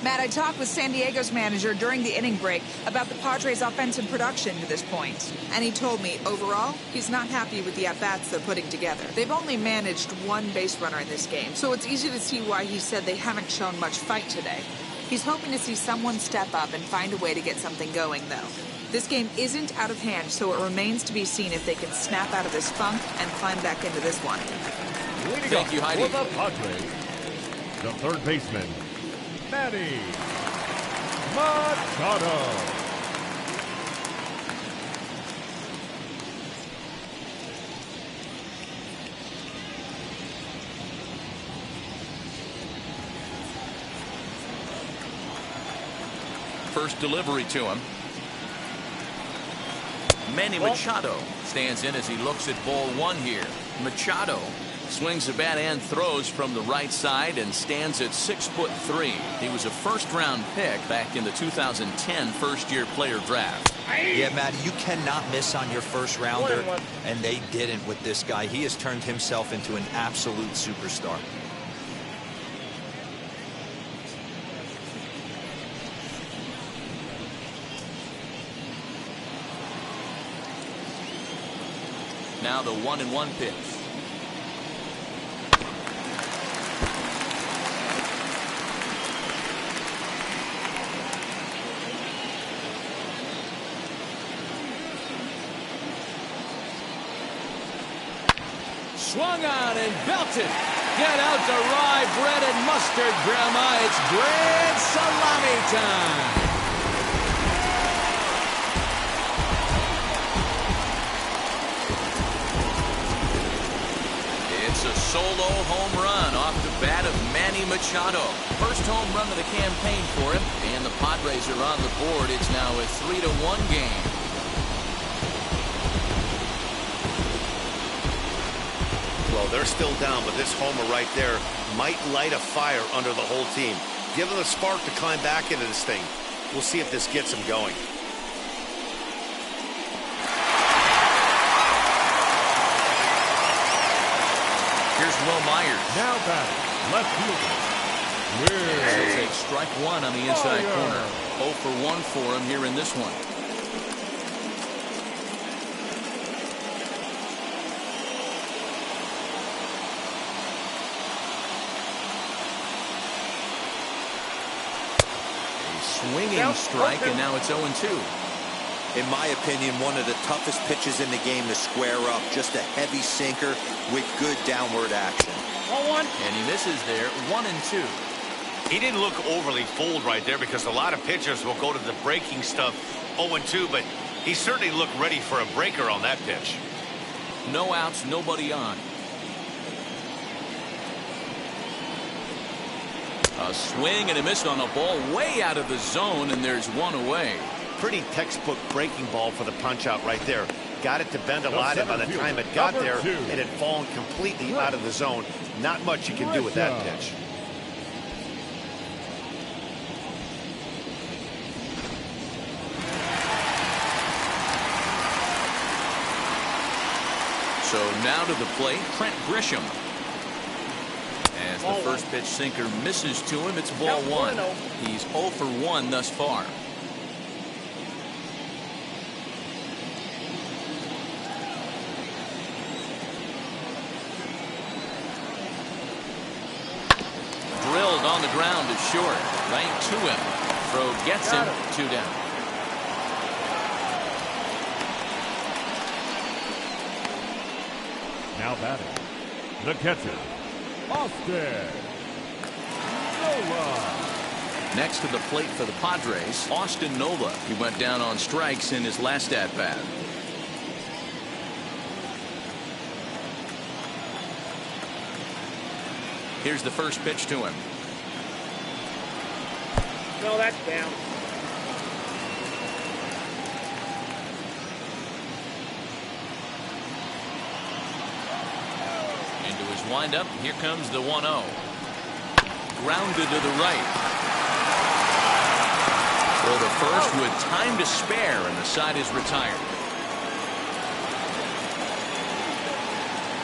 Matt, I talked with San Diego's manager during the inning break about the Padres' offensive production to this point. And he told me, overall, he's not happy with the at-bats they're putting together. They've only managed 1 base runner in this game, so it's easy to see why he said they haven't shown much fight today. He's hoping to see someone step up and find a way to get something going, though. This game isn't out of hand, so it remains to be seen if they can snap out of this funk and climb back into this one. Thank you, Heidi. For the Padres, the 3rd baseman, Manny Machado. First delivery to him. Manny Machado stands in as he looks at ball 1 here. Machado swings the bat and throws from the right side and stands at 6'3". He was a 1st-round pick back in the 2010 first-year player draft. Yeah, Matt, you cannot miss on your 1st rounder, and they didn't with this guy. He has turned himself into an absolute superstar. Now the 1-1 pitch. Swung on and belted. Get out the rye bread and mustard, Grandma. It's grand salami time. It's a solo home run off the bat of Manny Machado. First home run of the campaign for him, and the Padres are on the board. It's now a 3-1 game. Well, they're still down, but this homer right there might light a fire under the whole team. Give them a spark to climb back into this thing. We'll see if this gets them going. Here's Will Myers. Now batting, left fielder, He'll take strike 1 on the inside corner. 0 for 1 for him here in this one. Swinging strike, and now it's 0-2. In my opinion, one of the toughest pitches in the game to square up. Just a heavy sinker with good downward action. 1-1. And he misses there. 1-2. He didn't look overly fooled right there because a lot of pitchers will go to the breaking stuff 0-2, but he certainly looked ready for a breaker on that pitch. No outs, nobody on. A swing and a miss on a ball way out of the zone, and there's 1 away. Pretty textbook breaking ball for the punch out right there. Got it to bend a lot, and by the time it got there, it had fallen completely out of the zone. Not much you can do with that pitch. So now to the plate, Trent Grisham. As the first pitch sinker misses to him, it's ball 1. He's 0 for 1 thus far. Drilled on the ground to short. Right to him. Throw gets him. 2 down. now batting, the catcher, Austin Nola. Next to the plate for the Padres, Austin Nola. He went down on strikes in his last at-bat. Here's the first pitch to him. No, that's down. Into his windup. Here comes the 1-0. Grounded to the right. For the first with time to spare, and the side is retired.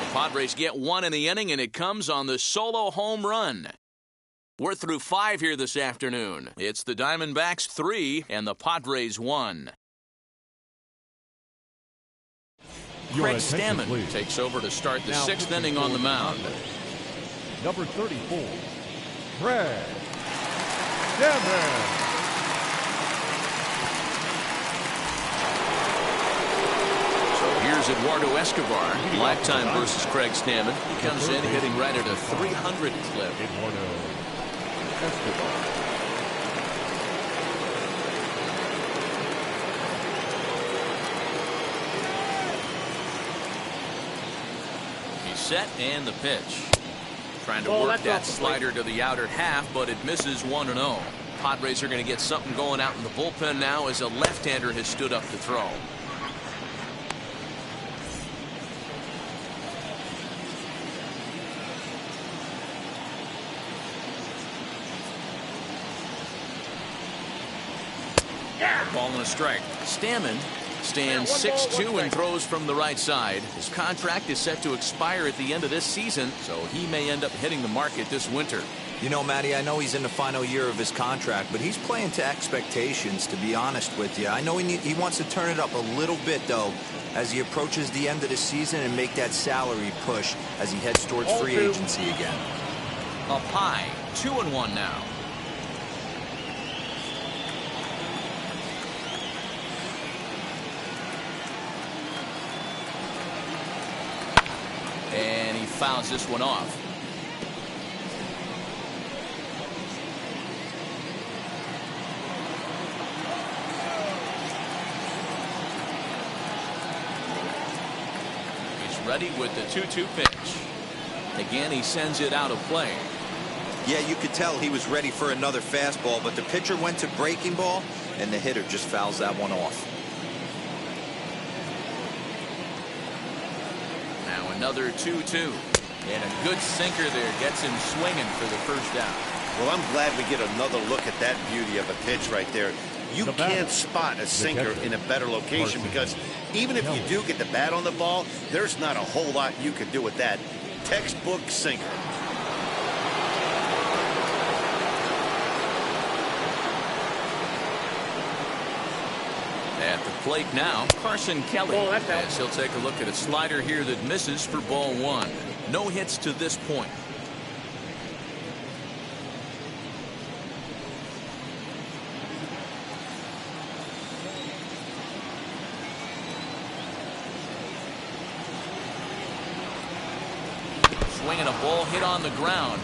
The Padres get one in the inning, and it comes on the solo home run. We're through 5 here this afternoon. It's the Diamondbacks 3 and the Padres 1. Craig Stammen takes over to start the 6th inning on the mound. Number 34, Craig Stammen. Here's Eduardo Escobar, lifetime versus Craig Stammen. He comes in hitting right at a 300 clip. Eduardo Escobar. He's set and the pitch. Trying to work that slider to the outer half, but it misses 1-0. Padres are going to get something going out in the bullpen now as a left-hander has stood up to throw. Ball and a strike. Stammen stands 6'2" and throws from the right side. His contract is set to expire at the end of this season, so he may end up hitting the market this winter. You know, Matty, I know he's in the final year of his contract, but he's playing to expectations, to be honest with you. I know he wants to turn it up a little bit, though, as he approaches the end of the season and make that salary push as he heads towards free agency again. Up high, 2-1 now. And he fouls this one off. He's ready with the 2-2 pitch. Again, he sends it out of play. Yeah, you could tell he was ready for another fastball, but the pitcher went to breaking ball, and the hitter just fouls that one off. Another 2-2. And a good sinker there gets him swinging for the first out. Well, I'm glad we get another look at that beauty of a pitch right there. You can't spot a sinker in a better location because even if you do get the bat on the ball, there's not a whole lot you can do with that. Textbook sinker. At the plate now, Carson Kelly, as he'll take a look at a slider here that misses for ball 1. No hits to this point. Swinging a ball hit on the ground.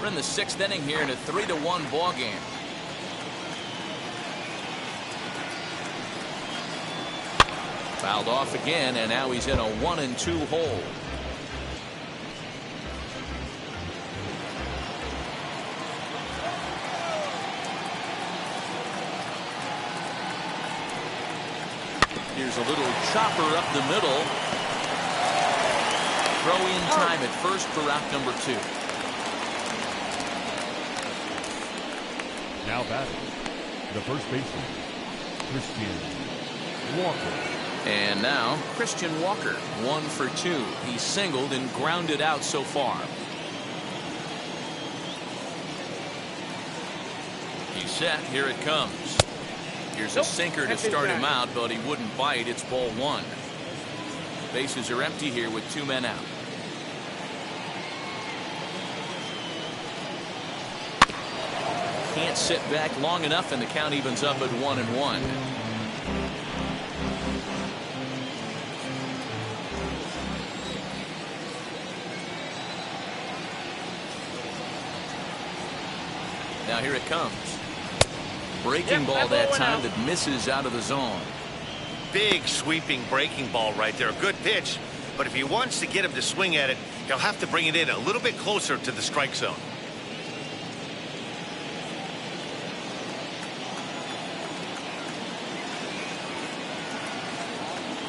We're in the 6th inning here in a 3-1 ball game. Fouled off again, and now he's in a 1-2 hole. Here's a little chopper up the middle. Throw in time at first for out number 2. Now batting, the first baseman, Christian Walker. And now Christian Walker, 1 for 2. He singled and grounded out so far. He's set. Here it comes. Here's a sinker to start him out, but he wouldn't bite. It's ball 1. Bases are empty here with 2 men out. Can't sit back long enough, and the count evens up at 1-1. Now here it comes. Breaking ball that time that misses out of the zone. Big sweeping breaking ball right there. Good pitch. But if he wants to get him to swing at it, he'll have to bring it in a little bit closer to the strike zone.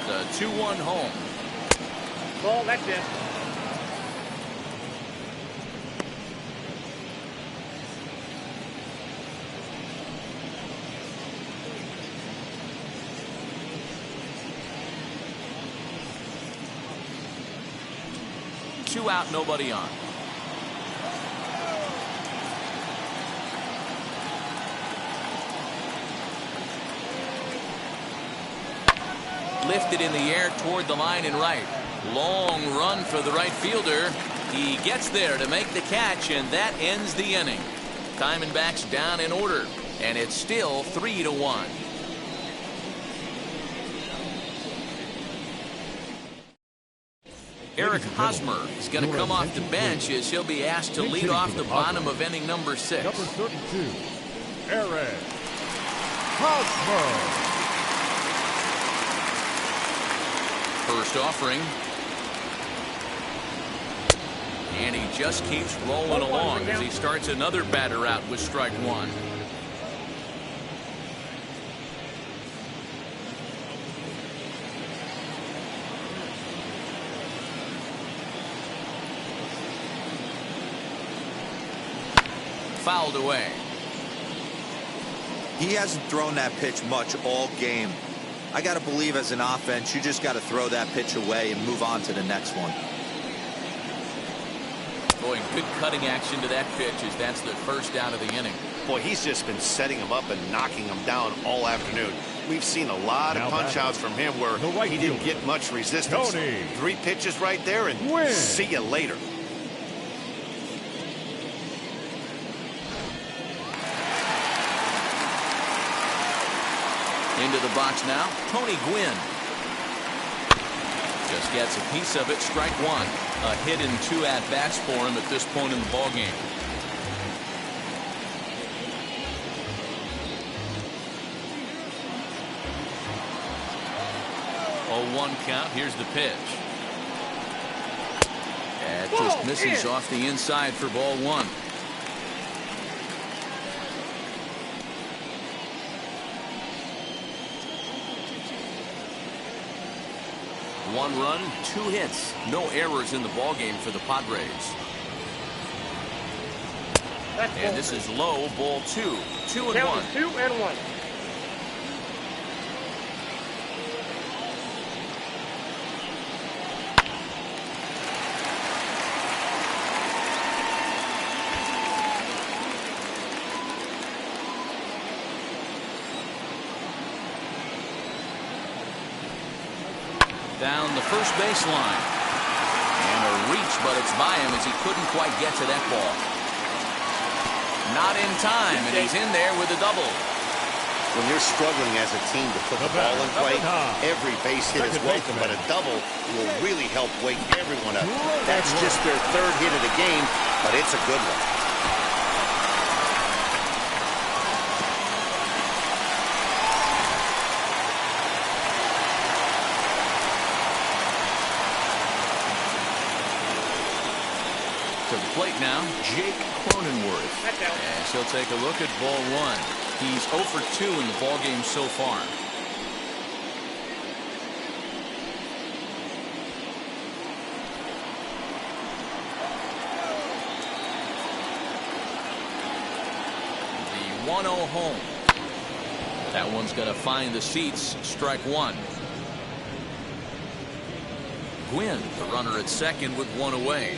The 2-1 home. Ball, that's it. Two out, nobody on. Lifted in the air toward the line and right. Long run for the right fielder. He gets there to make the catch, and that ends the inning. Diamondbacks down in order, and it's still 3-1. Eric Hosmer is going to come off the bench as he'll be asked to lead off the bottom of inning number 6. Number 32, Eric Hosmer. First offering. And he just keeps rolling along as he starts another batter out with strike one. Fouled away. He hasn't thrown that pitch much all game. I got to believe as an offense, you just got to throw that pitch away and move on to the next one. Boy, good cutting action to that pitch as that's the first out of the inning. Boy, he's just been setting him up and knocking him down all afternoon. We've seen a lot of punch outs from him where he didn't get much resistance. 3 pitches right there and see you later. Into the box now, Tony Gwynn. Just gets a piece of it, strike one. A hit and 2 at-bats for him at this point in the ballgame. 0-1 count, here's the pitch. That just misses off the inside for ball one. One run, 2 hits, no errors in the ballgame for the Padres. And this is low, ball 2. 2-1. 2-1. Down the first baseline. And a reach, but it's by him as he couldn't quite get to that ball. Not in time, and he's in there with a double. When you're struggling as a team to put the ball in play, every base hit is welcome, but a double will really help wake everyone up. That's just their 3rd hit of the game, but it's a good one. To the plate now, Jake Cronenworth. As he'll take a look at ball 1. He's 0 for 2 in the ballgame so far. The 1-0 home. That one's going to find the seats. Strike one. Gwynn, the runner at second with 1 away.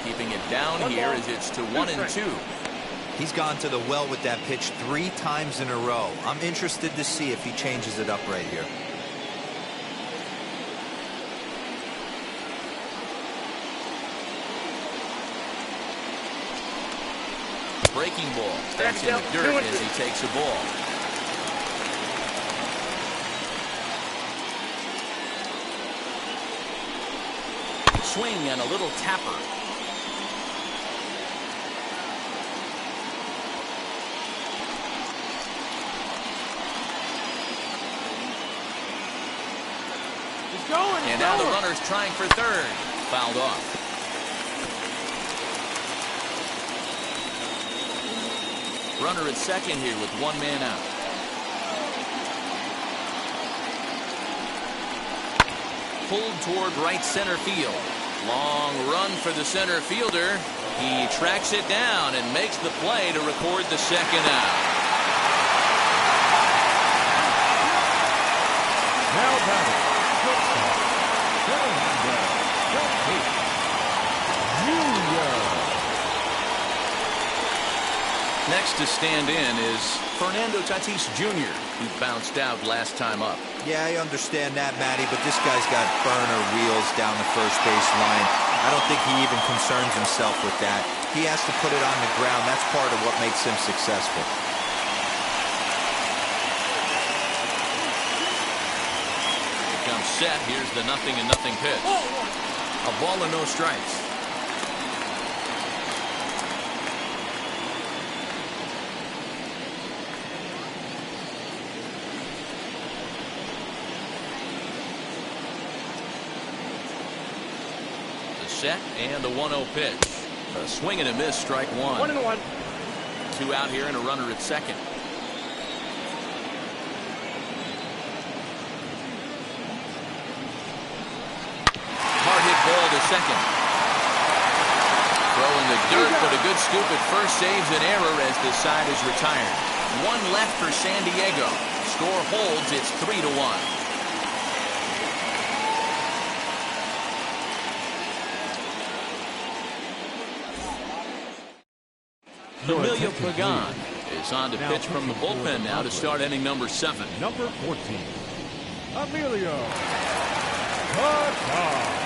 Keeping it down here as it's to 1-2. He's gone to the well with that pitch 3 times in a row. I'm interested to see if he changes it up right here. Breaking ball. That's in the dirt as he takes a ball. Swing and a little tapper. And now the runner's trying for third. Fouled off. Runner at second here with one man out. Pulled toward right center field. Long run for the center fielder. He tracks it down and makes the play to record the second out. Now batting, shortstop, Fernando Tatis Jr. Next to stand in is Fernando Tatis Jr., who bounced out last time up. Yeah, I understand that, Matty, but this guy's got burner wheels down the first base line. I don't think he even concerns himself with that. He has to put it on the ground. That's part of what makes him successful. Set. Here's the 0-0 pitch. A ball and no strikes. The set and the 1-0 pitch. A swing and a miss, strike one. 1-1. Two out here and a runner at second. Ball to second. Throwing the dirt, but a good scoop at first saves an error as the side is retired. One left for San Diego. Score holds. It's 3-1. Emilio Pagan is on to pitch from the bullpen now to start inning number 7. Number 14, Emilio Pagan.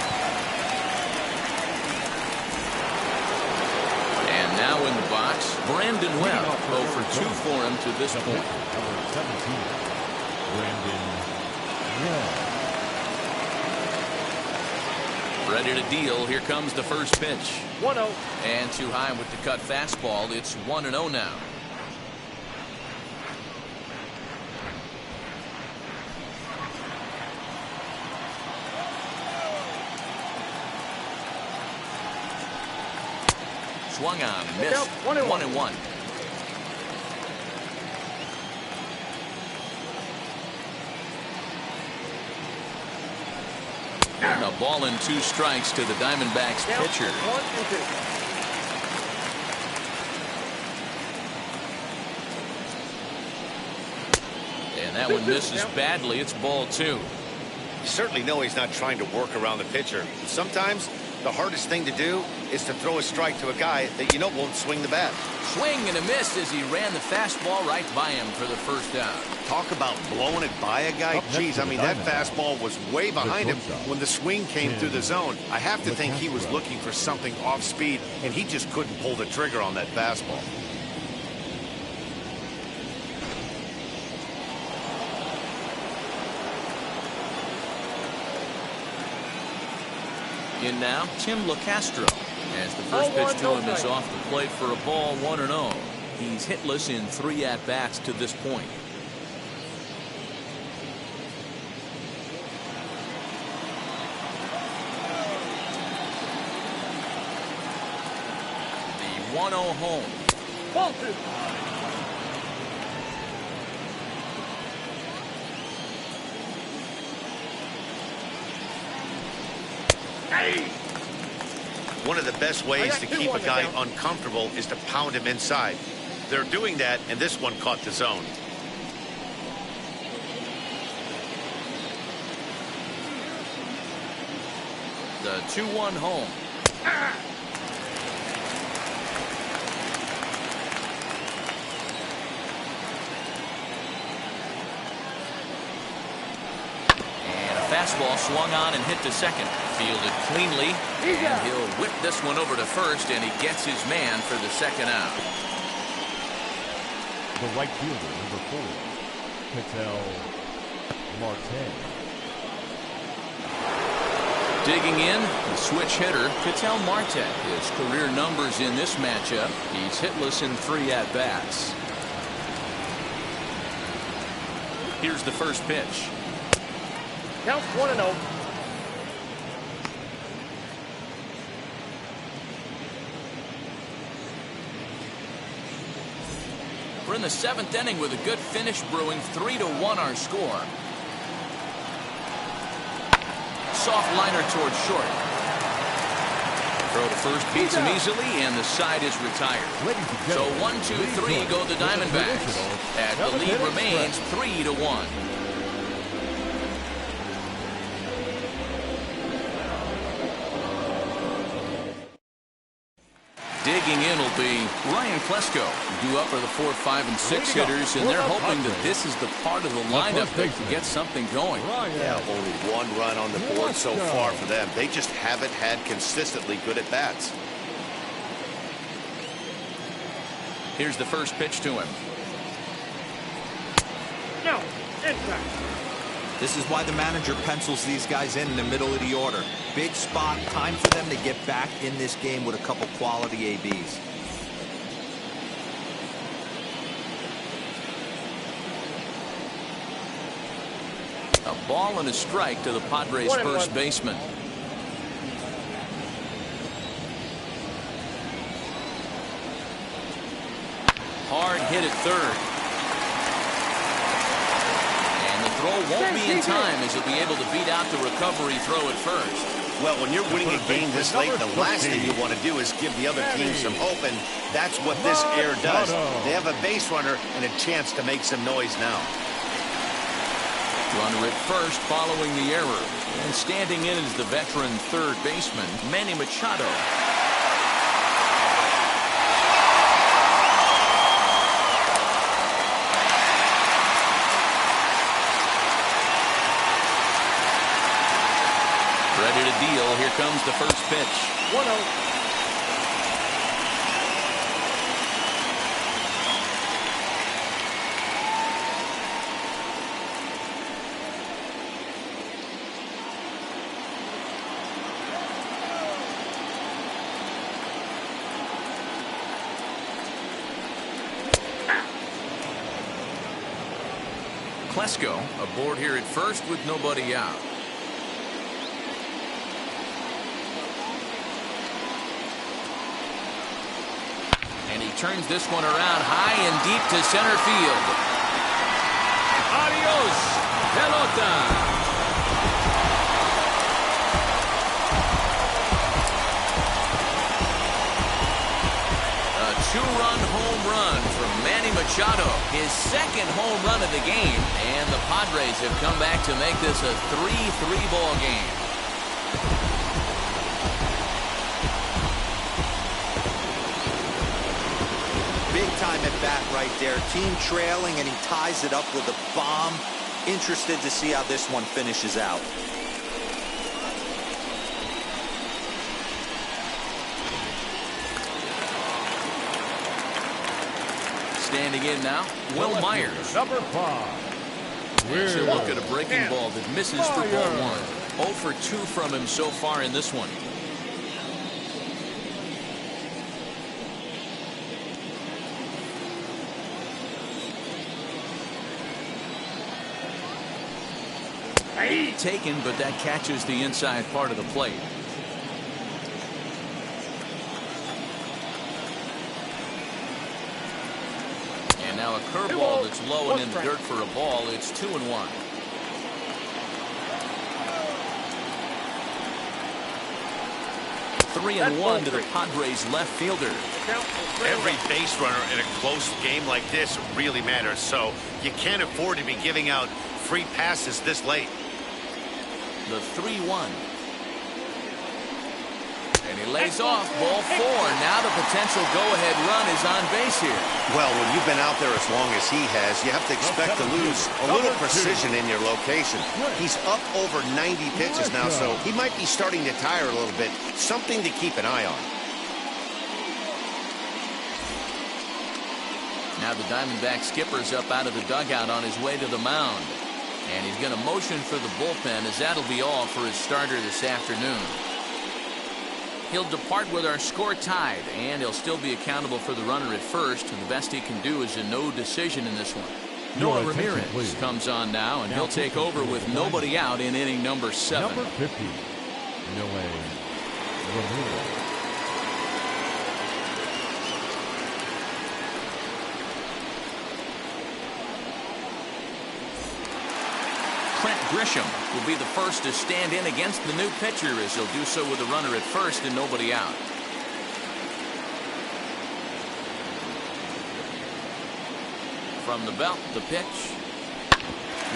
Now in the box, Brandon Webb. 0 for 2 for him to this point. Number 17, Brandon Webb. Ready to deal. Here comes the first pitch. 1-0. And too high with the cut fastball. It's 1-0 now. Swung on, missed. 1-1. And a ball and 2 strikes to the Diamondbacks pitcher. 1-2. And that one misses badly. It's ball 2. You certainly know he's not trying to work around the pitcher. Sometimes the hardest thing to do is to throw a strike to a guy that you know won't swing the bat. Swing and a miss as he ran the fastball right by him for the first out. Talk about blowing it by a guy. Jeez, I mean, that fastball was way behind him when the swing came through the zone. I have to think he was looking for something off speed, and he just couldn't pull the trigger on that fastball. In now, Tim LaCastro, as the first pitch to him is off the plate for a ball, 1-0. He's hitless in 3 at-bats to this point. The 1-0 home. Ball 2. One of the best ways to keep a guy uncomfortable is to pound him inside. They're doing that, and this one caught the zone. The 2-1 home. Fastball swung on and hit to second. Fielded cleanly. And he'll whip this one over to first, and he gets his man for the second out. The right fielder, number 4, Ketel Marte. Digging in, the switch hitter, Ketel Marte. His career numbers in this matchup. He's hitless in 3 at-bats. Here's the first pitch. Counts 1-0. We're in the 7th inning with a good finish brewing. 3-1 our score. Soft liner towards short. Throw to first beats him easily, and the side is retired. So 1-2-3 go the Diamondbacks. And the lead remains 3-1. Digging in will be Ryan Klesko. Due up are the 4, 5, and 6 hitters, and they're hoping that this is the part of the lineup that can get something going. Yeah, only 1 run on the board so far for them. They just haven't had consistently good at bats. Here's the first pitch to him. No, inside. This is why the manager pencils these guys in the middle of the order. Big spot, time for them to get back in this game with a couple quality ABs. A ball and a strike to the Padres first baseman. Hard hit at third. Throw won't be in time as he'll be able to beat out the recovery throw at first. Well, when you're winning a game this late, the last thing you want to do is give the other team some hope, and that's what this air does. They have a base runner and a chance to make some noise now. Runner at first following the error. And standing in is the veteran third baseman, Manny Machado. Ready to deal. Here comes the first pitch. 1-0. Klesko aboard here at first with nobody out. And he turns this one around high and deep to center field. Adios, pelota. A 2-run home run from Manny Machado. His second home run of the game. And the Padres have come back to make this a 3-3 ball game. Time at bat right there. Team trailing, and he ties it up with a bomb. Interested to see how this one finishes out. Standing in now, Will Myers. Number 5. Here's a look at a breaking ball that misses for ball 1. 0 for 2 from him so far in this one. Taken, but that catches the inside part of the plate. And now a curveball that's low and in the dirt for a ball. It's 2-1. Three and 1 to the Padres left fielder. Every base runner in a close game like this really matters, so you can't afford to be giving out free passes this late. The 3-1. And he lays off ball 4. Now the potential go-ahead run is on base here. Well, when you've been out there as long as he has, you have to expect to lose a little precision in your location. He's up over 90 pitches now, so he might be starting to tire a little bit. Something to keep an eye on. Now the Diamondback skipper's up out of the dugout on his way to the mound. And he's going to motion for the bullpen, as that'll be all for his starter this afternoon. He'll depart with our score tied, and he'll still be accountable for the runner at first, and the best he can do is a no decision in this one. Noah Ramirez comes on now, and he'll take over with nobody out in inning number 7. Number 50, Noah Ramirez. Trent Grisham will be the first to stand in against the new pitcher, as he'll do so with a runner at first and nobody out. From the belt, the pitch.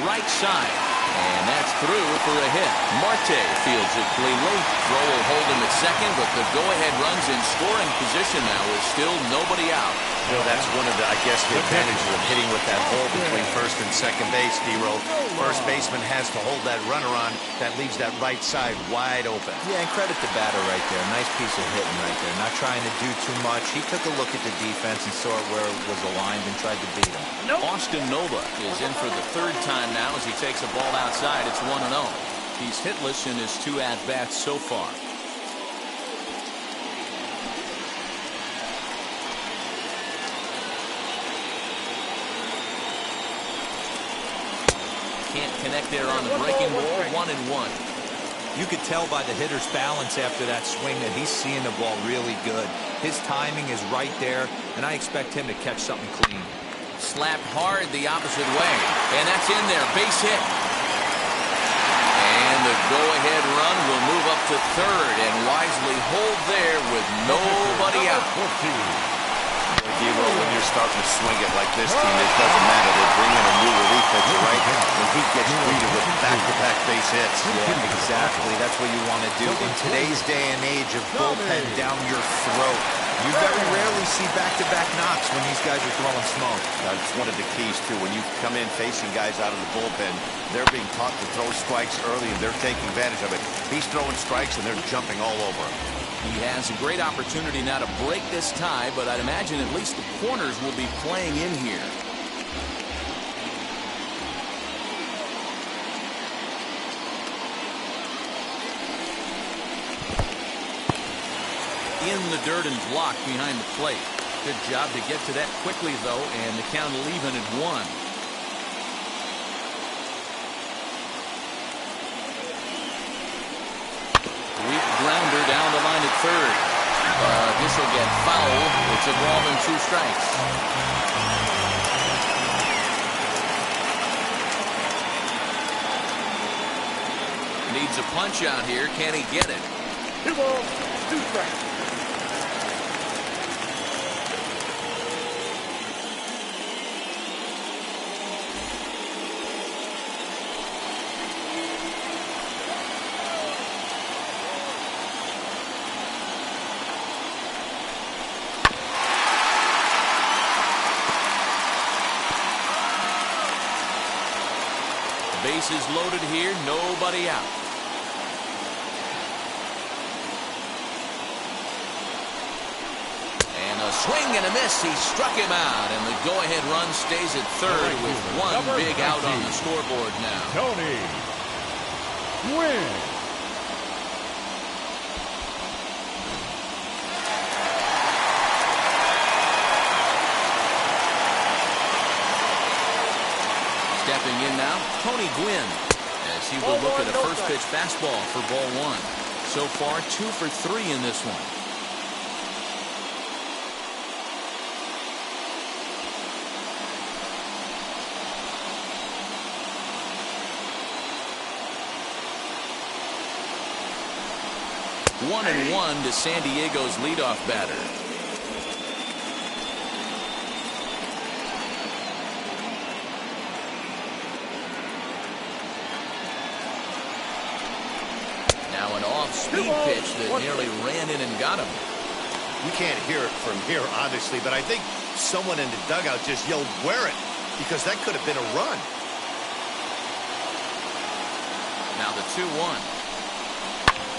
Right side. And that's through for a hit. Marte fields it cleanly. Throw will hold him at second, but the go-ahead run's in scoring position now with still nobody out. You know, that's one of the, I guess, the advantages of hitting with that hole between first and second base, D-Roll. First baseman has to hold that runner on. That leaves that right side wide open. Yeah, and credit the batter right there. Nice piece of hitting right there. Not trying to do too much. He took a look at the defense and saw where it was aligned and tried to beat him. Austin Nova is in for the third time now as he takes a ball outside. It's 1-0. He's hitless in his 2 at-bats so far. Can't connect there on the breaking ball. 1-1. You could tell by the hitter's balance after that swing that he's seeing the ball really good. His timing is right there, and I expect him to catch something clean. Slapped hard the opposite way, and that's in there. Base hit. And the go-ahead run will move up to third and wisely hold there with nobody out. D-Roll, when you're starting to swing it like this team, it doesn't matter. They bring in a new relief pitcher, right? When he gets greeted with back-to-back base hits. Yeah, exactly. That's what you want to do. In today's day and age of bullpen down your throat, you very rarely see back-to-back knocks when these guys are throwing smoke. That's one of the keys, too. When you come in facing guys out of the bullpen, they're being taught to throw strikes early, and they're taking advantage of it. He's throwing strikes, and they're jumping all over him. He has a great opportunity now to break this tie, but I'd imagine at least the corners will be playing in here. In the dirt and blocked behind the plate. Good job to get to that quickly, though, and the count will even at 1. Weak grounder down the line at third. This will get foul. It's a ball and 2 strikes. Needs a punch out here. Can he get it? 2 balls, 2 strikes. Bases loaded here, nobody out. And a swing and a miss. He struck him out, and the go-ahead run stays at third with 1 big out on the scoreboard now. Tony Gwynn. Stepping in now, Tony Gwynn, as he will look at a first pitch fastball for ball 1. So far, 2 for 3 in this one. One and 1 to San Diego's leadoff batter. Now an off-speed pitch that nearly ran in and got him. You can't hear it from here, honestly, but I think someone in the dugout just yelled, "Wear it," because that could have been a run. Now the 2-1.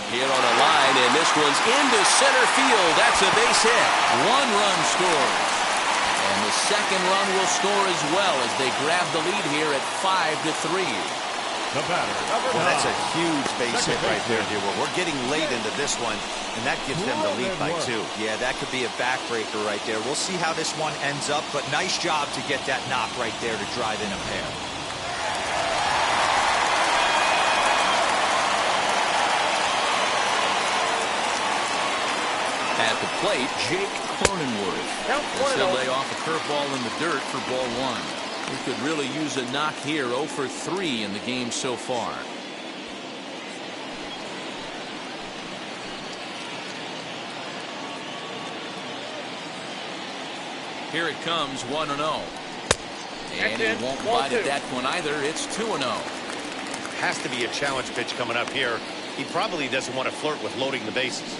Here on a line, and this one's into center field. That's a base hit. 1 run scores. And the second run will score as well as they grab the lead here at 5-3. The batter, Well, that's a huge base hit right there, dear. We're getting late into this one, and that gives them the lead by 2. Yeah, that could be a backbreaker right there. We'll see how this one ends up, but nice job to get that knock right there to drive in a pair. At the plate, Jake Cronenworth. As he'll lay off a curveball in the dirt for ball 1. He could really use a knock here. 0 for 3 in the game so far. Here it comes, 1-0. And he won't bite at that one either. It's 2-0. Has to be a challenge pitch coming up here. He probably doesn't want to flirt with loading the bases.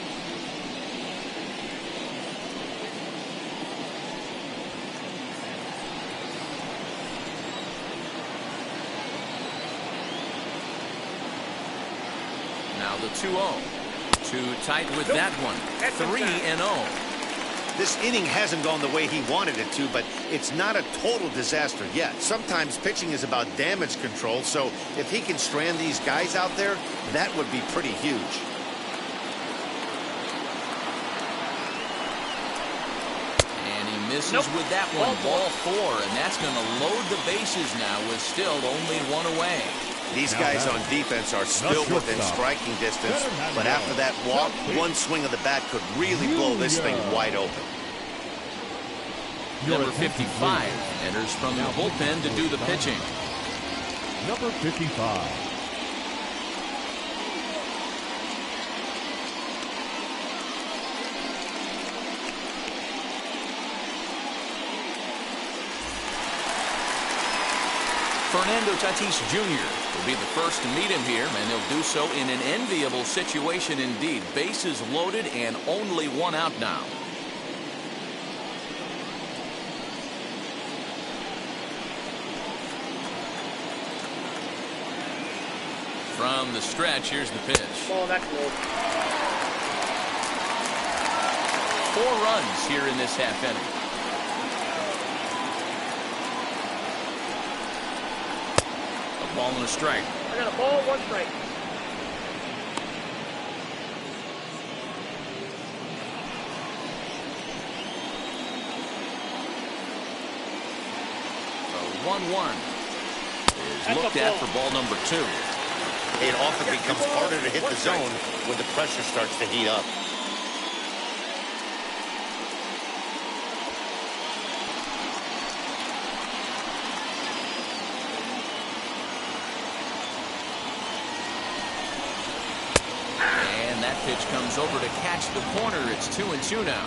Now the 2-0. Too tight with that one. 3-0. This inning hasn't gone the way he wanted it to, but it's not a total disaster yet. Sometimes pitching is about damage control, so if he can strand these guys out there, that would be pretty huge. And he misses with that one. Ball 4, and that's going to load the bases now with still only 1 away. These guys on defense are still within striking distance, but after that walk, one swing of the bat could really blow this thing wide open. Number 55 enters from the bullpen to do the pitching. Number 55. Fernando Tatis Jr. will be the first to meet him here, and he'll do so in an enviable situation indeed. Bases loaded and only 1 out now. From the stretch, here's the pitch. 4 runs here in this half inning. Ball and a strike. I got a ball, 1 strike. The 1-1 is looked at for ball number 2. It often becomes harder to hit the zone when the pressure starts to heat up. Pitch comes over to catch the corner. It's 2-2 now.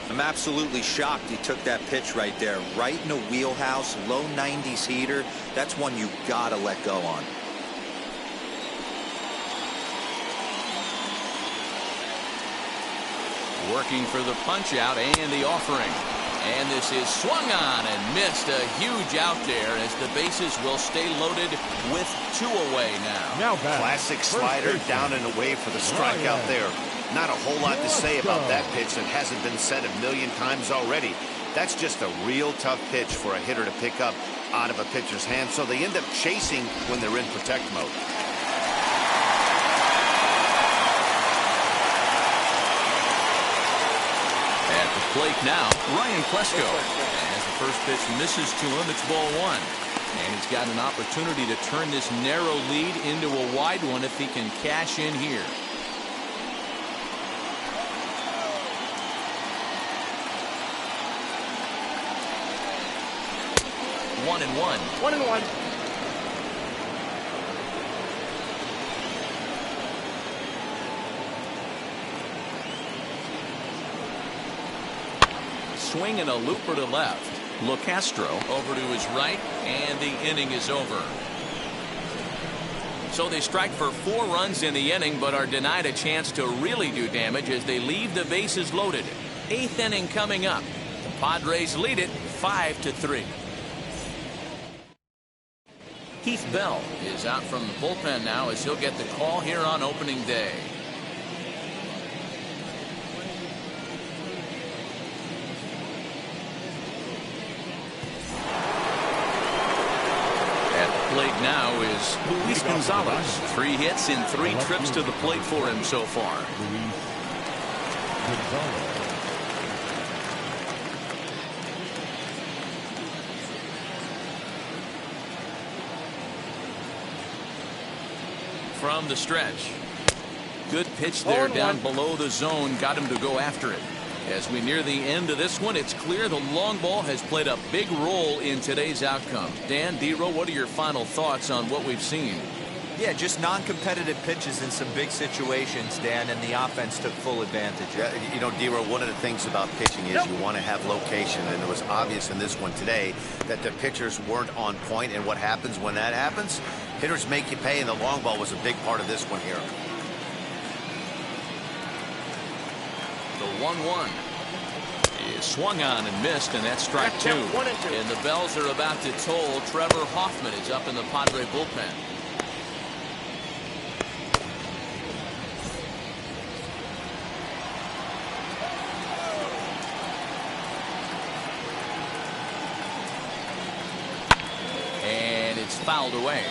I'm absolutely shocked he took that pitch right there. Right in the wheelhouse, low 90s heater. That's one you gotta let go on. Working for the punch out and the offering. And this is swung on and missed. A huge out there as the bases will stay loaded with 2 away now. Classic slider down and away for the strike out there. Not a whole lot to say about that pitch that hasn't been said a million times already. That's just a real tough pitch for a hitter to pick up out of a pitcher's hand, so they end up chasing when they're in protect mode. At the plate now, Ryan Klesko. As the first pitch misses to him, it's ball 1. And he's got an opportunity to turn this narrow lead into a wide one if he can cash in here. One and one. 1-1. Swing and a looper to left. LeCastro over to his right, and the inning is over. So they strike for 4 runs in the inning, but are denied a chance to really do damage as they leave the bases loaded. 8th inning coming up. The Padres lead it 5-3. Keith Bell is out from the bullpen now as he'll get the call here on opening day. Plate now is Luis Gonzalez. 3 hits in 3 trips to the plate for him so far. From the stretch. Good pitch there down below the zone. Got him to go after it. As we near the end of this one, it's clear the long ball has played a big role in today's outcome. Dan, D-Row, what are your final thoughts on what we've seen? Yeah, just non-competitive pitches in some big situations, Dan, and the offense took full advantage. Yeah, you know, D-Row, one of the things about pitching is you want to have location, and it was obvious in this one today that the pitchers weren't on point, and what happens when that happens? Hitters make you pay, and the long ball was a big part of this one here. The 1-1 is swung on and missed, and that's strike 2. And the bells are about to toll. Trevor Hoffman is up in the Padre bullpen. And it's fouled away.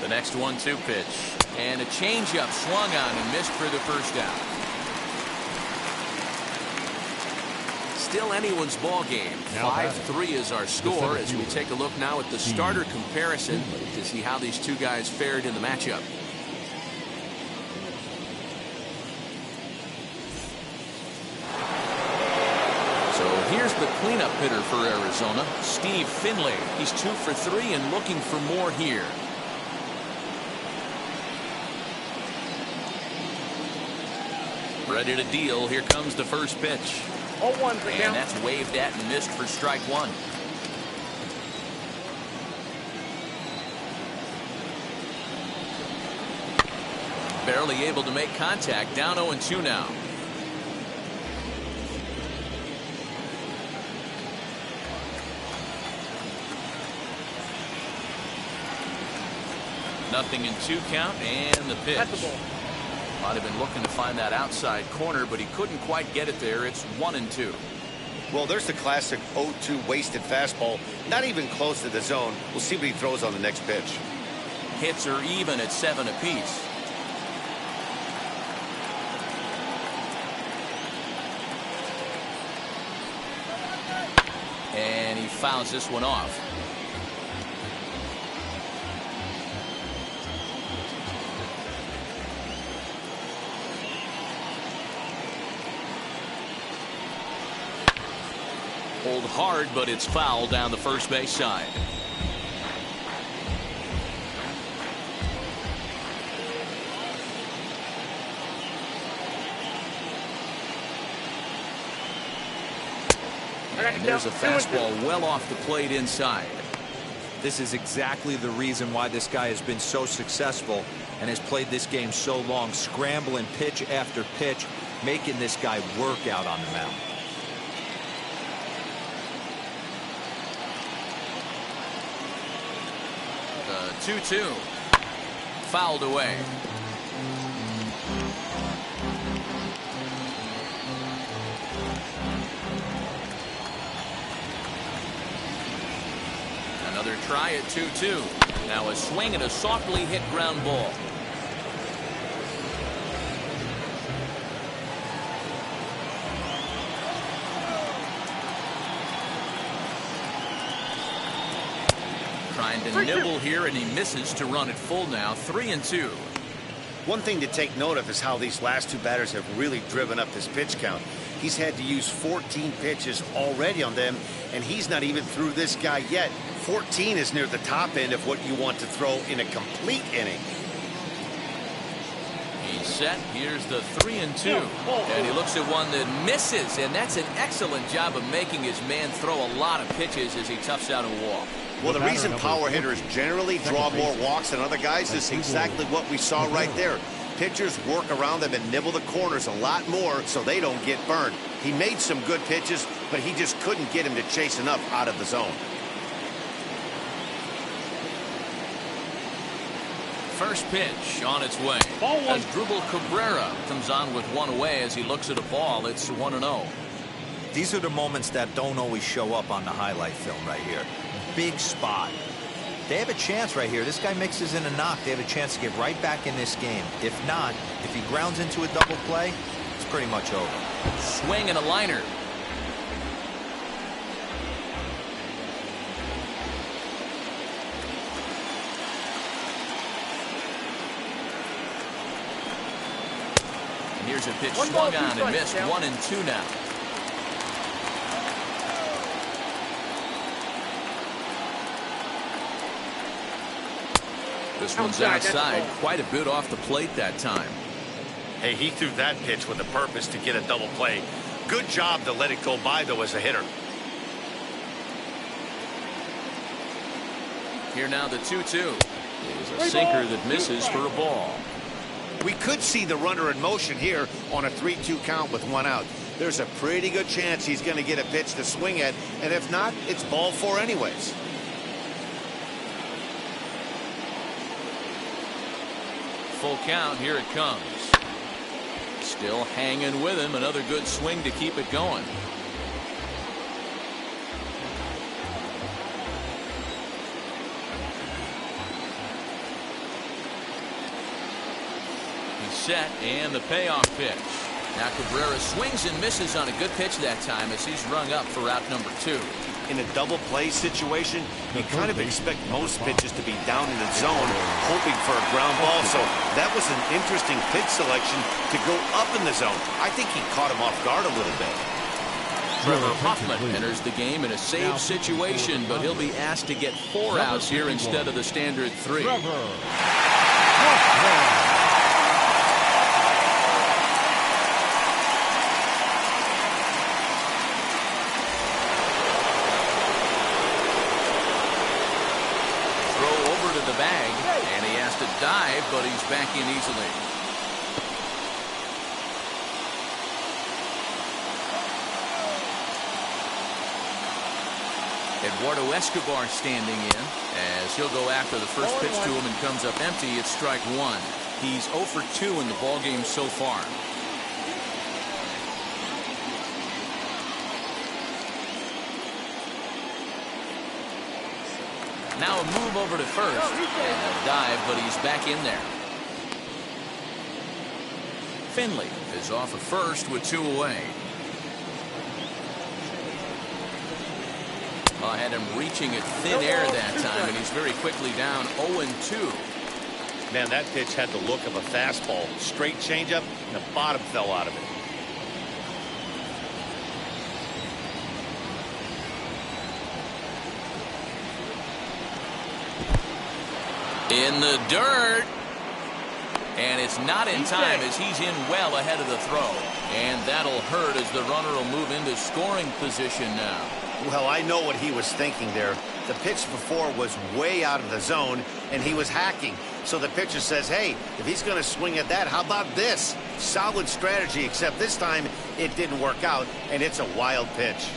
The next 1-2 pitch, and a changeup swung on and missed for the first out. Still anyone's ball game. 5-3 is our score as we take a look now at the starter comparison to see how these two guys fared in the matchup. So here's the cleanup hitter for Arizona, Steve Finley. He's 2 for 3 and looking for more here. Ready to deal. Here comes the first pitch. 0-1 for and that's waved at and missed for strike 1. Barely able to make contact. Down 0-2 now. Nothing in 2 count, and the pitch. Might have been looking to find that outside corner, but he couldn't quite get it there. It's 1-2. Well, there's the classic 0-2 wasted fastball. Not even close to the zone. We'll see what he throws on the next pitch. Hits are even at 7 apiece. And he fouls this one off. Hold hard, but it's foul down the first base side. And there's a fastball well off the plate inside. This is exactly the reason why this guy has been so successful and has played this game so long, scrambling pitch after pitch, making this guy work out on the mound. 2-2. Fouled away. Another try at 2-2. Now a swing and a softly hit ground ball. Trying to nibble here, and he misses to run it full now. 3-2. One thing to take note of is how these last 2 batters have really driven up this pitch count. He's had to use 14 pitches already on them, and he's not even through this guy yet. 14 is near the top end of what you want to throw in a complete inning. He's set. Here's the 3-2. And he looks at one that misses, and that's an excellent job of making his man throw a lot of pitches as he toughs out a walk. Well, the reason power hitters generally draw more walks than other guys is exactly what we saw right there. Pitchers work around them and nibble the corners a lot more so they don't get burned. He made some good pitches, but he just couldn't get him to chase enough out of the zone. First pitch on its way. As Drupal Cabrera comes on with one away as he looks at a ball. It's 1-0. These are the moments that don't always show up on the highlight film right here. Big spot. They have a chance right here. This guy mixes in a knock. They have a chance to get right back in this game. If not, if he grounds into a double play, it's pretty much over. Swing and a liner. Here's a pitch swung on and missed. 1-2 now. This one's outside, quite a bit off the plate that time. Hey, he threw that pitch with a purpose to get a double play. Good job to let it go by, though, as a hitter. Here now the 2-2. It is a sinker that misses for a ball. We could see the runner in motion here on a 3-2 count with 1 out. There's a pretty good chance he's going to get a pitch to swing at, and if not, it's ball 4 anyways. Full count, here it comes. Still hanging with him, another good swing to keep it going. He's set, and the payoff pitch. Now Cabrera swings and misses on a good pitch that time as he's rung up for out number 2. In a double play situation, you kind of expect most pitches to be down in the zone, hoping for a ground ball. So that was an interesting pitch selection to go up in the zone. I think he caught him off guard a little bit. Trevor Hoffman enters the game in a save situation, but he'll be asked to get 4 outs here instead of the standard 3. The bag, and he has to dive, but he's back in easily. Eduardo Escobar standing in as he'll go after the first pitch to him and comes up empty. It's strike 1. He's 0 for 2 in the ballgame so far. Now a move over to first and a dive, but he's back in there. Finley is off of first with 2 away. I had him reaching at thin air that time, and he's very quickly down 0-2. Man, that pitch had the look of a fastball. Straight changeup, and the bottom fell out of it. In the dirt, and it's not in time as he's in well ahead of the throw, and that'll hurt as the runner will move into scoring position now. Well, I know what he was thinking there. The pitch before was way out of the zone, and he was hacking. So the pitcher says, hey, if he's going to swing at that, how about this? Solid strategy, except this time it didn't work out, and it's a wild pitch.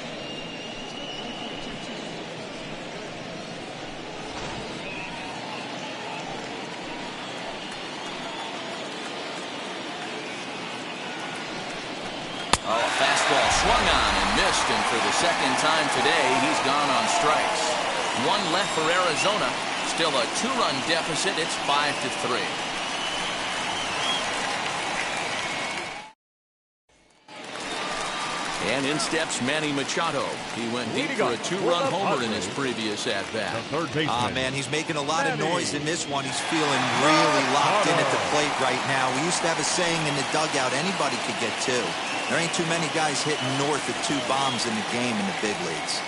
Fastball swung on and missed, and for the second time today, he's gone on strikes. 1 left for Arizona. Still a 2-run deficit. It's 5-3. And in steps Manny Machado. He went deep for a 2-run homer in his previous at-bat. Man, he's making a lot of noise in this one. He's feeling really locked in at the plate right now. We used to have a saying in the dugout, anybody could get 2. There ain't too many guys hitting north of 2 bombs in the game in the big leagues.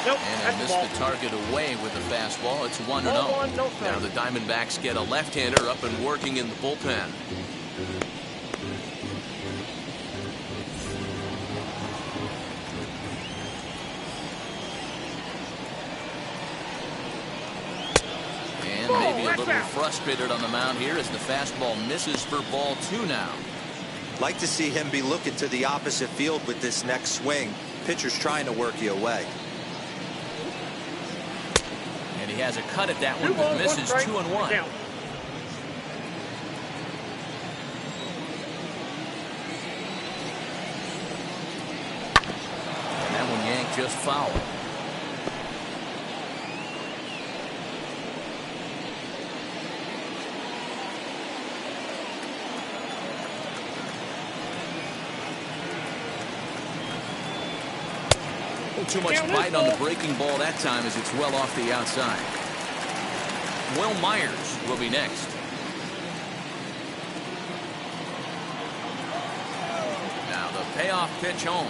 And he missed the target away with the fastball. It's 1-0. Now the Diamondbacks get a left-hander up and working in the bullpen. And maybe a little frustrated on the mound here as the fastball misses for ball 2 now. Like to see him be looking to the opposite field with this next swing. Pitcher's trying to work you away. And he has a cut at that one with misses. 2-1. And that one yanked just foul. Too much bite on the breaking ball that time as it's well off the outside. Will Myers will be next. payoff pitch home.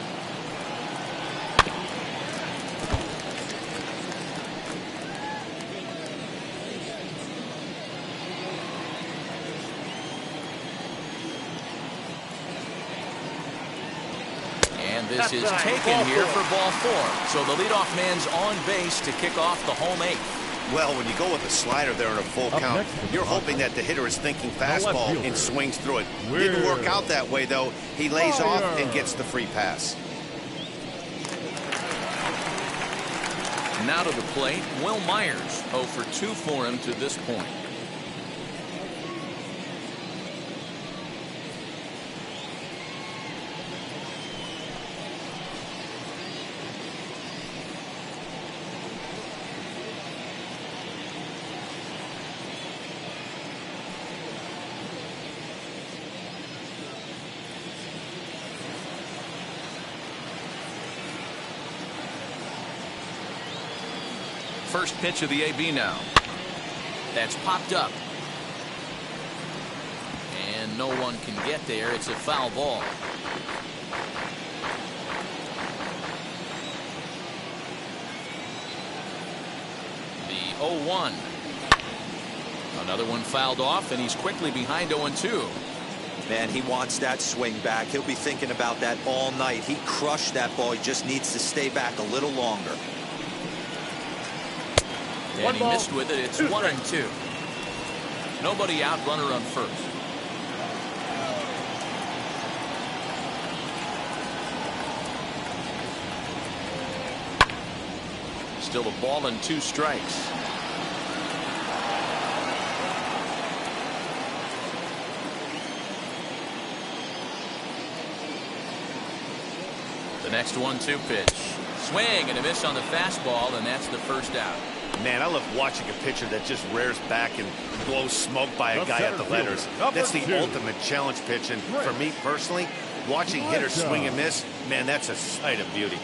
And this is taken here for ball 4. So the leadoff man's on base to kick off the home 8th. Well, when you go with a slider there in a full count, you're hoping that the hitter is thinking fastball and swings through it. Didn't work out that way, though. He lays off and gets the free pass. Now to the plate, Will Myers. 0 for 2 for him to this point. First pitch of the AB now. That's popped up. And no one can get there. It's a foul ball. The 0-1. Another one fouled off, and he's quickly behind 0-2. Man, he wants that swing back. He'll be thinking about that all night. He crushed that ball. He just needs to stay back a little longer. And he missed with it. It's 1-2. Nobody out, runner on first. Still a ball and 2 strikes. The next 1-2 pitch. Swing and a miss on the fastball, and that's the first out. Man, I love watching a pitcher that just rears back and blows smoke by a guy at the letters. That's the ultimate challenge pitch. And for me personally, watching hitters swing and miss, man, that's a sight of beauty.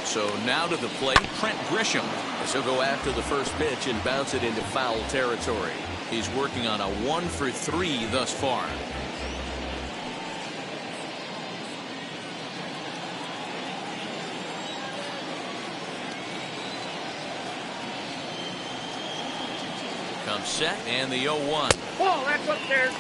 So now to the plate, Trent Grisham, as he'll go after the first pitch and bounce it into foul territory. He's working on a 1 for 3 thus far. Comes set and the 0-1. Ball, that's upstairs.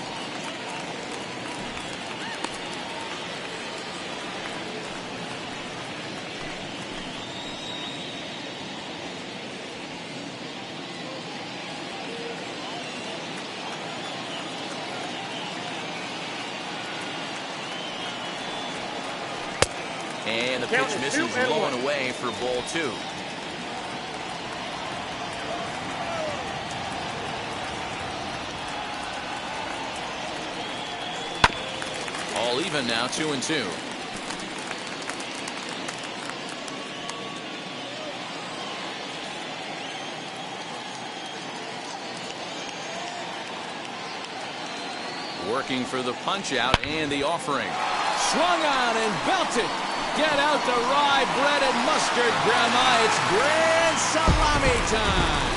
And the pitch misses low and away for ball 2. All even now, 2-2. Working for the punch out and the offering. Swung on and belted. Get out the rye bread and mustard, Grandma. It's grand salami time.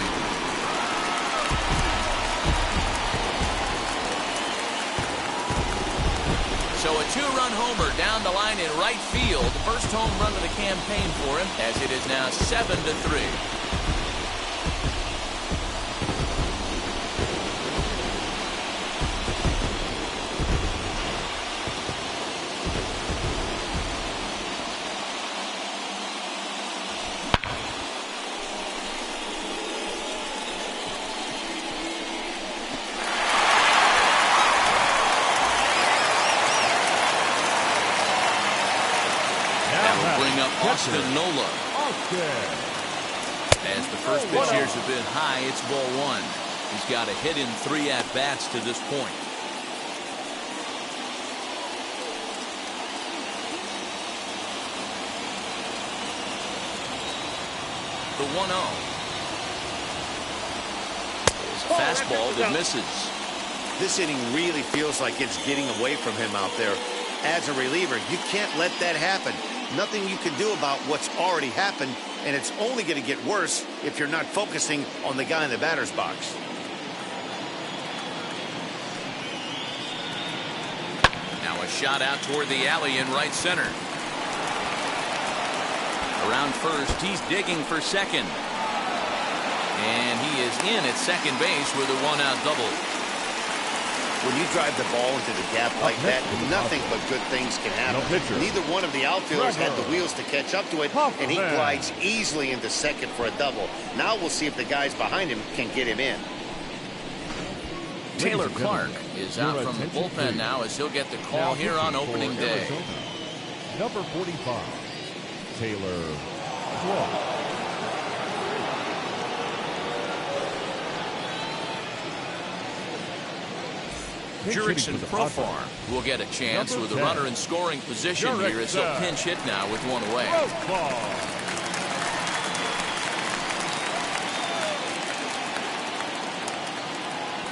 So a 2-run homer down the line in right field. The first home run of the campaign for him, as it is now 7-3. Austin Nola. As the first pitch years have been high, it's ball 1. He's got a hit in 3 at-bats to this point. The 1-0. It's a fastball that misses. This inning really feels like it's getting away from him out there. As a reliever, you can't let that happen. Nothing you can do about what's already happened, and it's only going to get worse if you're not focusing on the guy in the batter's box. Now a shot out toward the alley in right center. Around first, he's digging for second. And he is in at second base with a one-out double. When you drive the ball into the gap like that, nothing but good things can happen. Neither one of the outfielders had the wheels to catch up to it, and he glides easily into second for a double. Now we'll see if the guys behind him can get him in. Taylor Clark is out from the bullpen now as he'll get the call here on opening day. Number 45, Taylor Clark. Jurickson Profar will get a chance with a runner in scoring position here as he'll pinch hit now with one away.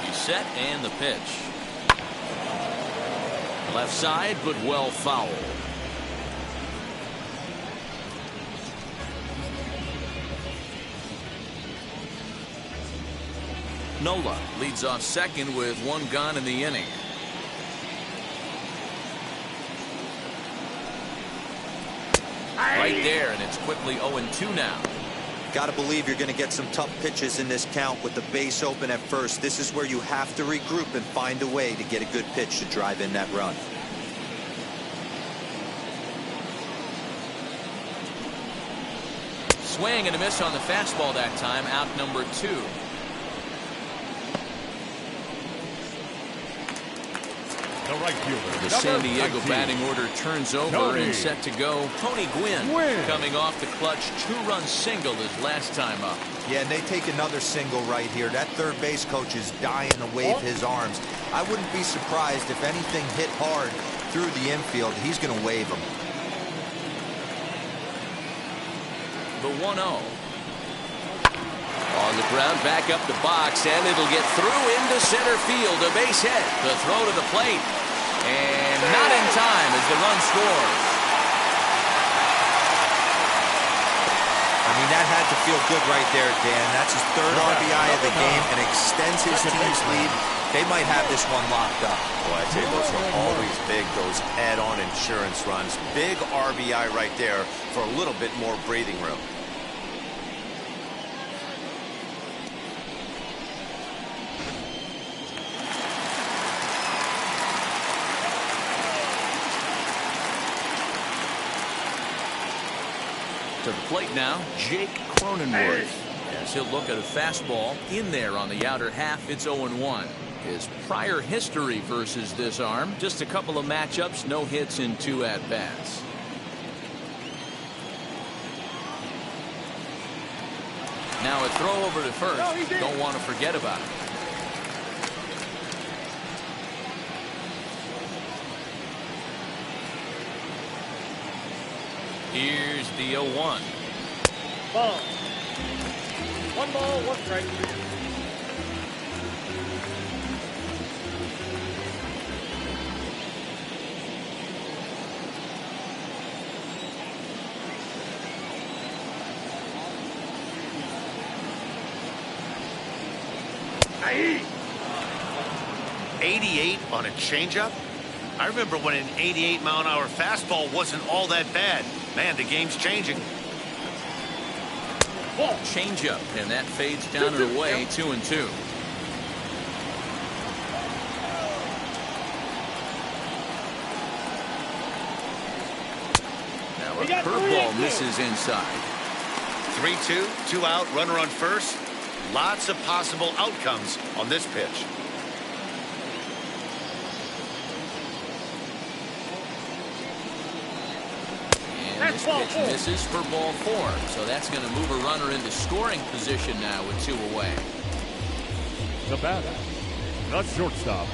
He's set and the pitch. Left side, but well foul. Nola leads off second with one gone in the inning. Right there, and it's quickly 0-2 now. Got to believe you're going to get some tough pitches in this count with the base open at first. This is where you have to regroup and find a way to get a good pitch to drive in that run. Swing and a miss on the fastball that time. Out number 2. The San Diego batting order turns over and set to go. Tony Gwynn coming off the clutch 2-run single his last time up. Yeah, and they take another single right here. That third base coach is dying to wave his arms. I wouldn't be surprised if anything hit hard through the infield. He's going to wave them. The 1-0. On the ground, back up the box, and it'll get through into center field. A base hit. The throw to the plate. And not in time as the run scores. I mean, that had to feel good right there, Dan. That's his third RBI of the game and extends his team's lead. They might have this one locked up. Boy, I tell you, those are always big, those add-on insurance runs. Big RBI right there for a little bit more breathing room. To the plate now, Jake Cronenworth. As he'll look at a fastball in there on the outer half. It's 0-1. His prior history versus this arm, just a couple of matchups, no hits in 2 at-bats. Now a throw over to first. Don't want to forget about it. Here's the 0-1. Ball. 1 ball, 1 strike. Aye. 88 on a changeup? I remember when an 88-mile-an-hour fastball wasn't all that bad. Man, the game's changing. Changeup, and that fades down and away. 2-2. Now a curveball misses inside. 3-2, 2 out, runner on first. Lots of possible outcomes on this pitch. This pitch misses for ball 4, so that's going to move a runner into scoring position now with 2 away. The batter, the shortstop.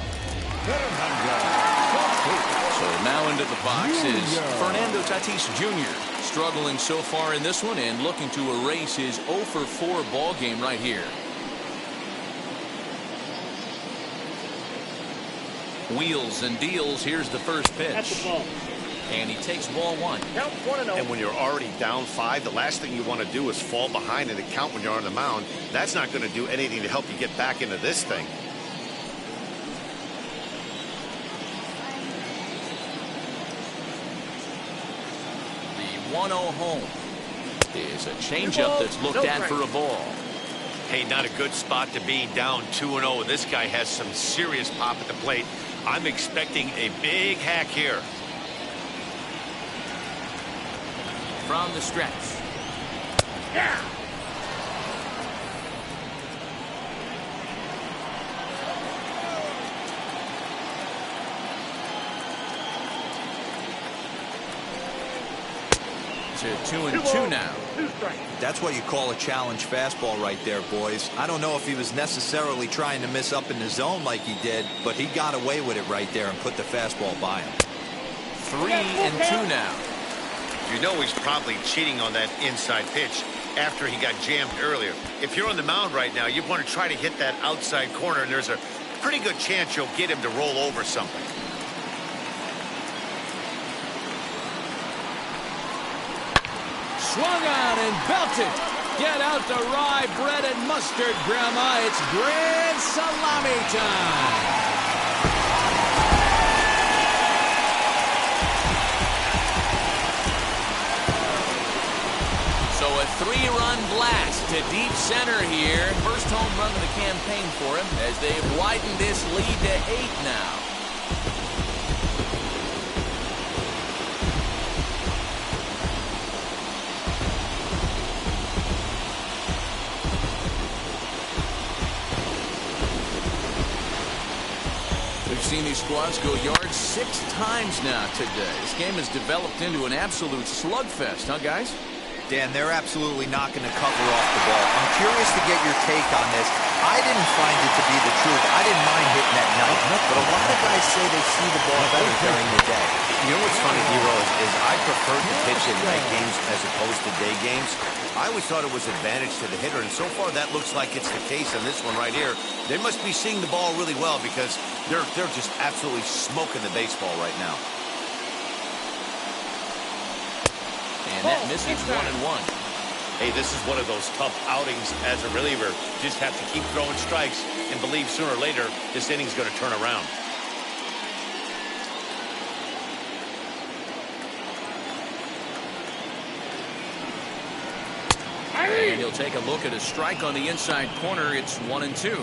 So now into the box is Fernando Tatis Jr. Struggling so far in this one and looking to erase his 0-for-4 ball game right here. Wheels and deals. Here's the first pitch. And he takes ball 1. Count 1-0. And when you're already down 5, the last thing you want to do is fall behind in the count when you're on the mound. That's not going to do anything to help you get back into this thing. The 1-0 home is a changeup that's looked at for a ball. Hey, not a good spot to be, down 2-0. This guy has some serious pop at the plate. I'm expecting a big hack here. From the stretch. Yeah. To 2-2 now. 2 strikes. That's what you call a challenge fastball right there, boys. I don't know if he was necessarily trying to miss up in the zone like he did, but he got away with it right there and put the fastball by him. 3-2 now. You know he's probably cheating on that inside pitch after he got jammed earlier. If you're on the mound right now, you want to try to hit that outside corner, and there's a pretty good chance you'll get him to roll over something. Swung on and belted. Get out the rye bread and mustard, Grandma. It's grand salami time. So a 3-run blast to deep center here. First home run of the campaign for him as they've widened this lead to 8 now. We've seen these squads go yards 6 times now today. This game has developed into an absolute slugfest, huh, guys? Dan, they're absolutely not going to cover off the ball. I'm curious to get your take on this. I didn't find it to be the truth. I didn't mind hitting at night, but a lot of guys say they see the ball better during the day. You know what's funny, Hero, is I prefer to pitch in night games as opposed to day games. I always thought it was advantage to the hitter, and so far that looks like it's the case on this one right here. They must be seeing the ball really well because they're just absolutely smoking the baseball right now. And that misses 1-1. Hey, this is one of those tough outings as a reliever. Just have to keep throwing strikes and believe sooner or later this inning's going to turn around. And he'll take a look at a strike on the inside corner. It's 1-2.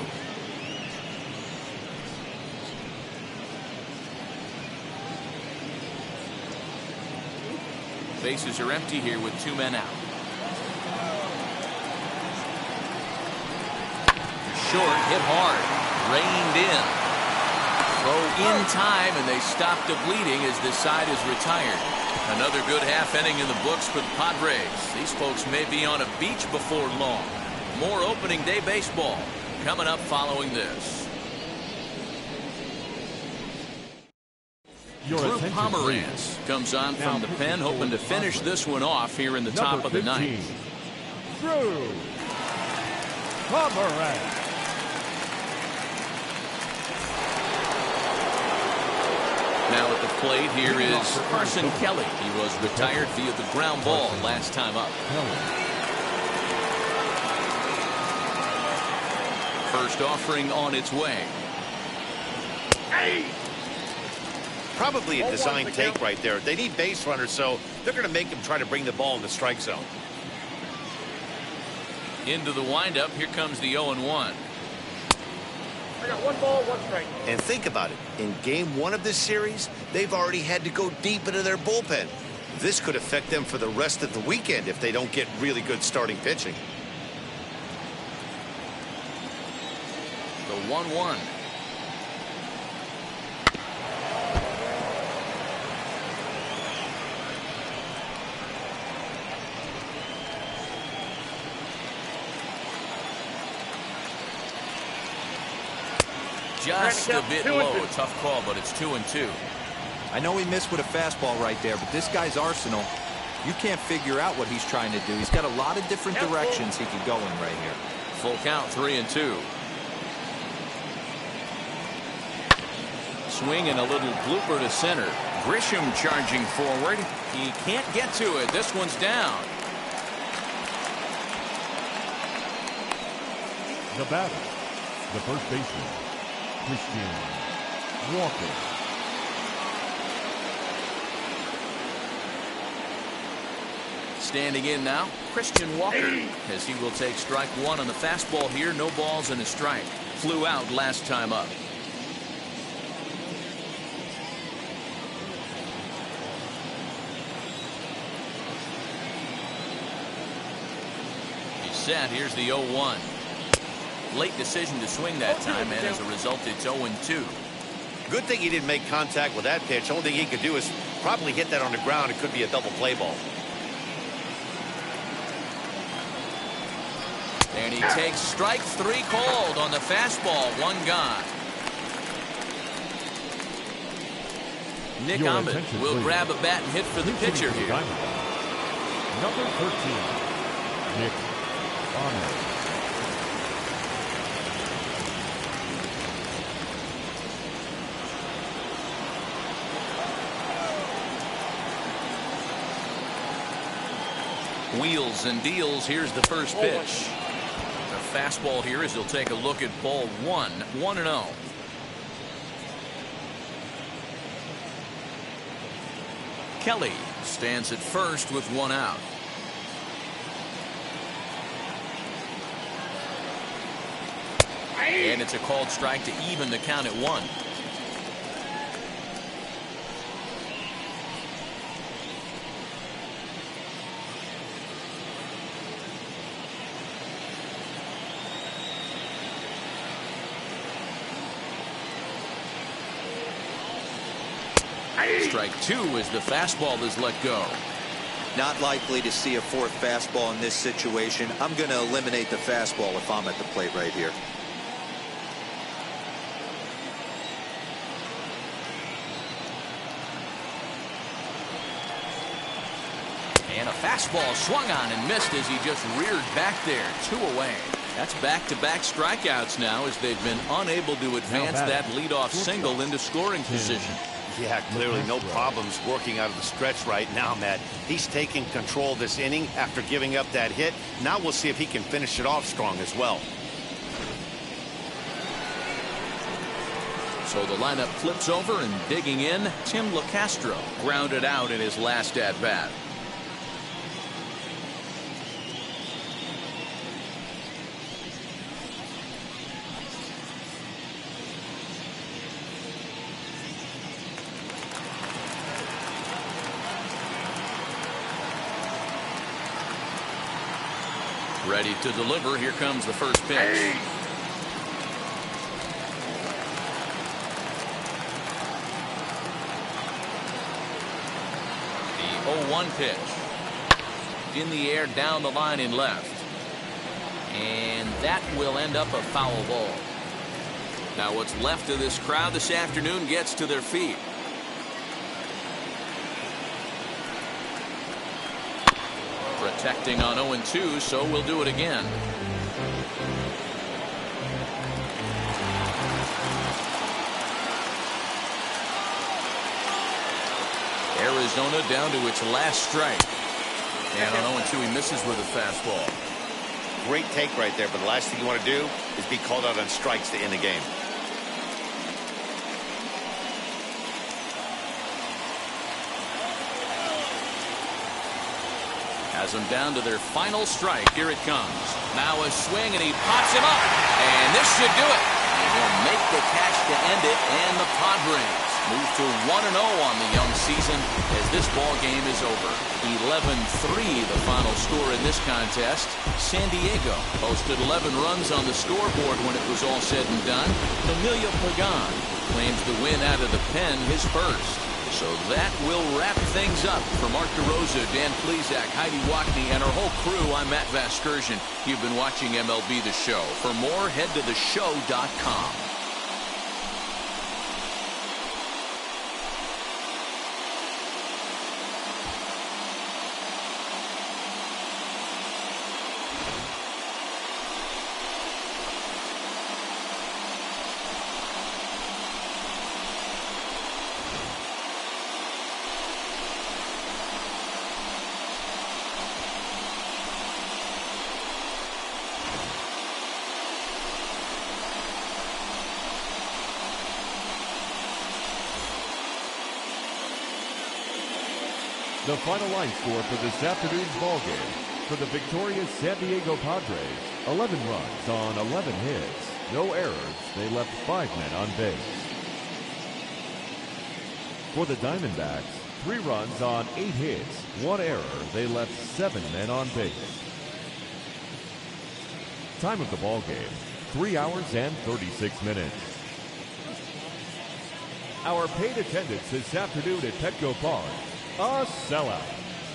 Bases are empty here with 2 men out. Short, hit hard, reined in. Throw in time, and they stop the bleeding as this side is retired. Another good half inning in the books for the Padres. These folks may be on a beach before long. More opening day baseball coming up following this. Drew Pomeranz comes on from the pen, hoping to finish this one off here in the top of the 9th. Drew Pomeranz. Now at the plate here is Carson Kelly. He was retired via the ground ball last time up. First offering on its way. Probably a design take right there. They need base runners, so they're going to make him try to bring the ball in the strike zone. Into the windup. Here comes the 0-1. I got 1 ball, 1 strike. And think about it. In game 1 of this series, they've already had to go deep into their bullpen. This could affect them for the rest of the weekend if they don't get really good starting pitching. The 1-1. Just a bit low. Tough call, but it's 2-2. I know he missed with a fastball right there, but this guy's arsenal, you can't figure out what he's trying to do. He's got a lot of different directions he could go in right here. Full count, 3-2. Swing and a little blooper to center. Grisham charging forward. He can't get to it. This one's down. The batter, the first baseman, Christian Walker. Standing in now, Christian Walker, as he will take strike one on the fastball here. No balls and a strike. Flew out last time up. He's set. Here's the 0-1. Late decision to swing that time, and as a result, it's 0-2. Good thing he didn't make contact with that pitch. Only thing he could do is probably hit that on the ground. It could be a double play ball. And he takes strike three called on the fastball. One gone. Nick Your Ahmed attention, will please. grab a bat and hit for the pitcher here. Diamondbacks. Number 13, Nick Ahmed. Wheels and deals. Here's the first pitch. The fastball here as he'll take a look at ball one. 1-0. Kelly stands at first with one out. And it's a called strike to even the count at 1. Strike two as the fastball is let go. Not likely to see a fourth fastball in this situation. I'm going to eliminate the fastball if I'm at the plate right here. And a fastball swung on and missed as he just reared back there. 2 away. That's back-to-back strikeouts now as they've been unable to advance that leadoff single into scoring position. Yeah, clearly no problems working out of the stretch right now, Matt. He's taking control of this inning after giving up that hit. Now we'll see if he can finish it off strong as well. So the lineup flips over, and digging in, Tim LeCastro grounded out in his last at-bat. Ready to deliver. Here comes the first pitch. The 0-1 pitch. In the air, down the line in left. And that will end up a foul ball. Now what's left of this crowd this afternoon gets to their feet. Protecting on 0-2, so we'll do it again. Arizona down to its last strike. And on 0-2, he misses with a fastball. Great take right there, but the last thing you want to do is be called out on strikes to end the game. Has them down to their final strike. Here it comes. Now a swing, and he pops him up. And this should do it. And he'll make the catch to end it, and the Padres move to 1-0 on the young season as this ball game is over. 11-3 the final score in this contest. San Diego posted 11 runs on the scoreboard when it was all said and done. Emilio Pagan claims the win out of the pen, his first. So that will wrap things up. For Mark DeRosa, Dan Plesac, Heidi Wackney, and our whole crew, I'm Matt Vasgersian. You've been watching MLB The Show. For more, head to theshow.com. The final line score for this afternoon's ballgame. For the victorious San Diego Padres, 11 runs on 11 hits. No errors. They left 5 men on base. For the Diamondbacks, 3 runs on 8 hits. 1 error. They left 7 men on base. Time of the ballgame, 3 hours and 36 minutes. Our paid attendance this afternoon at Petco Park, a sellout,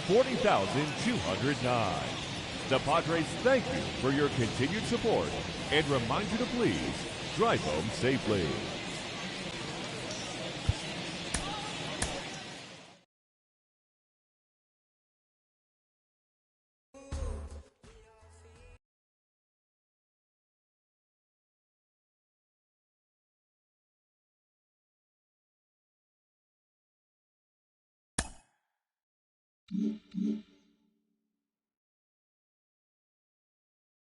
40,209. The Padres thank you for your continued support and remind you to please drive home safely.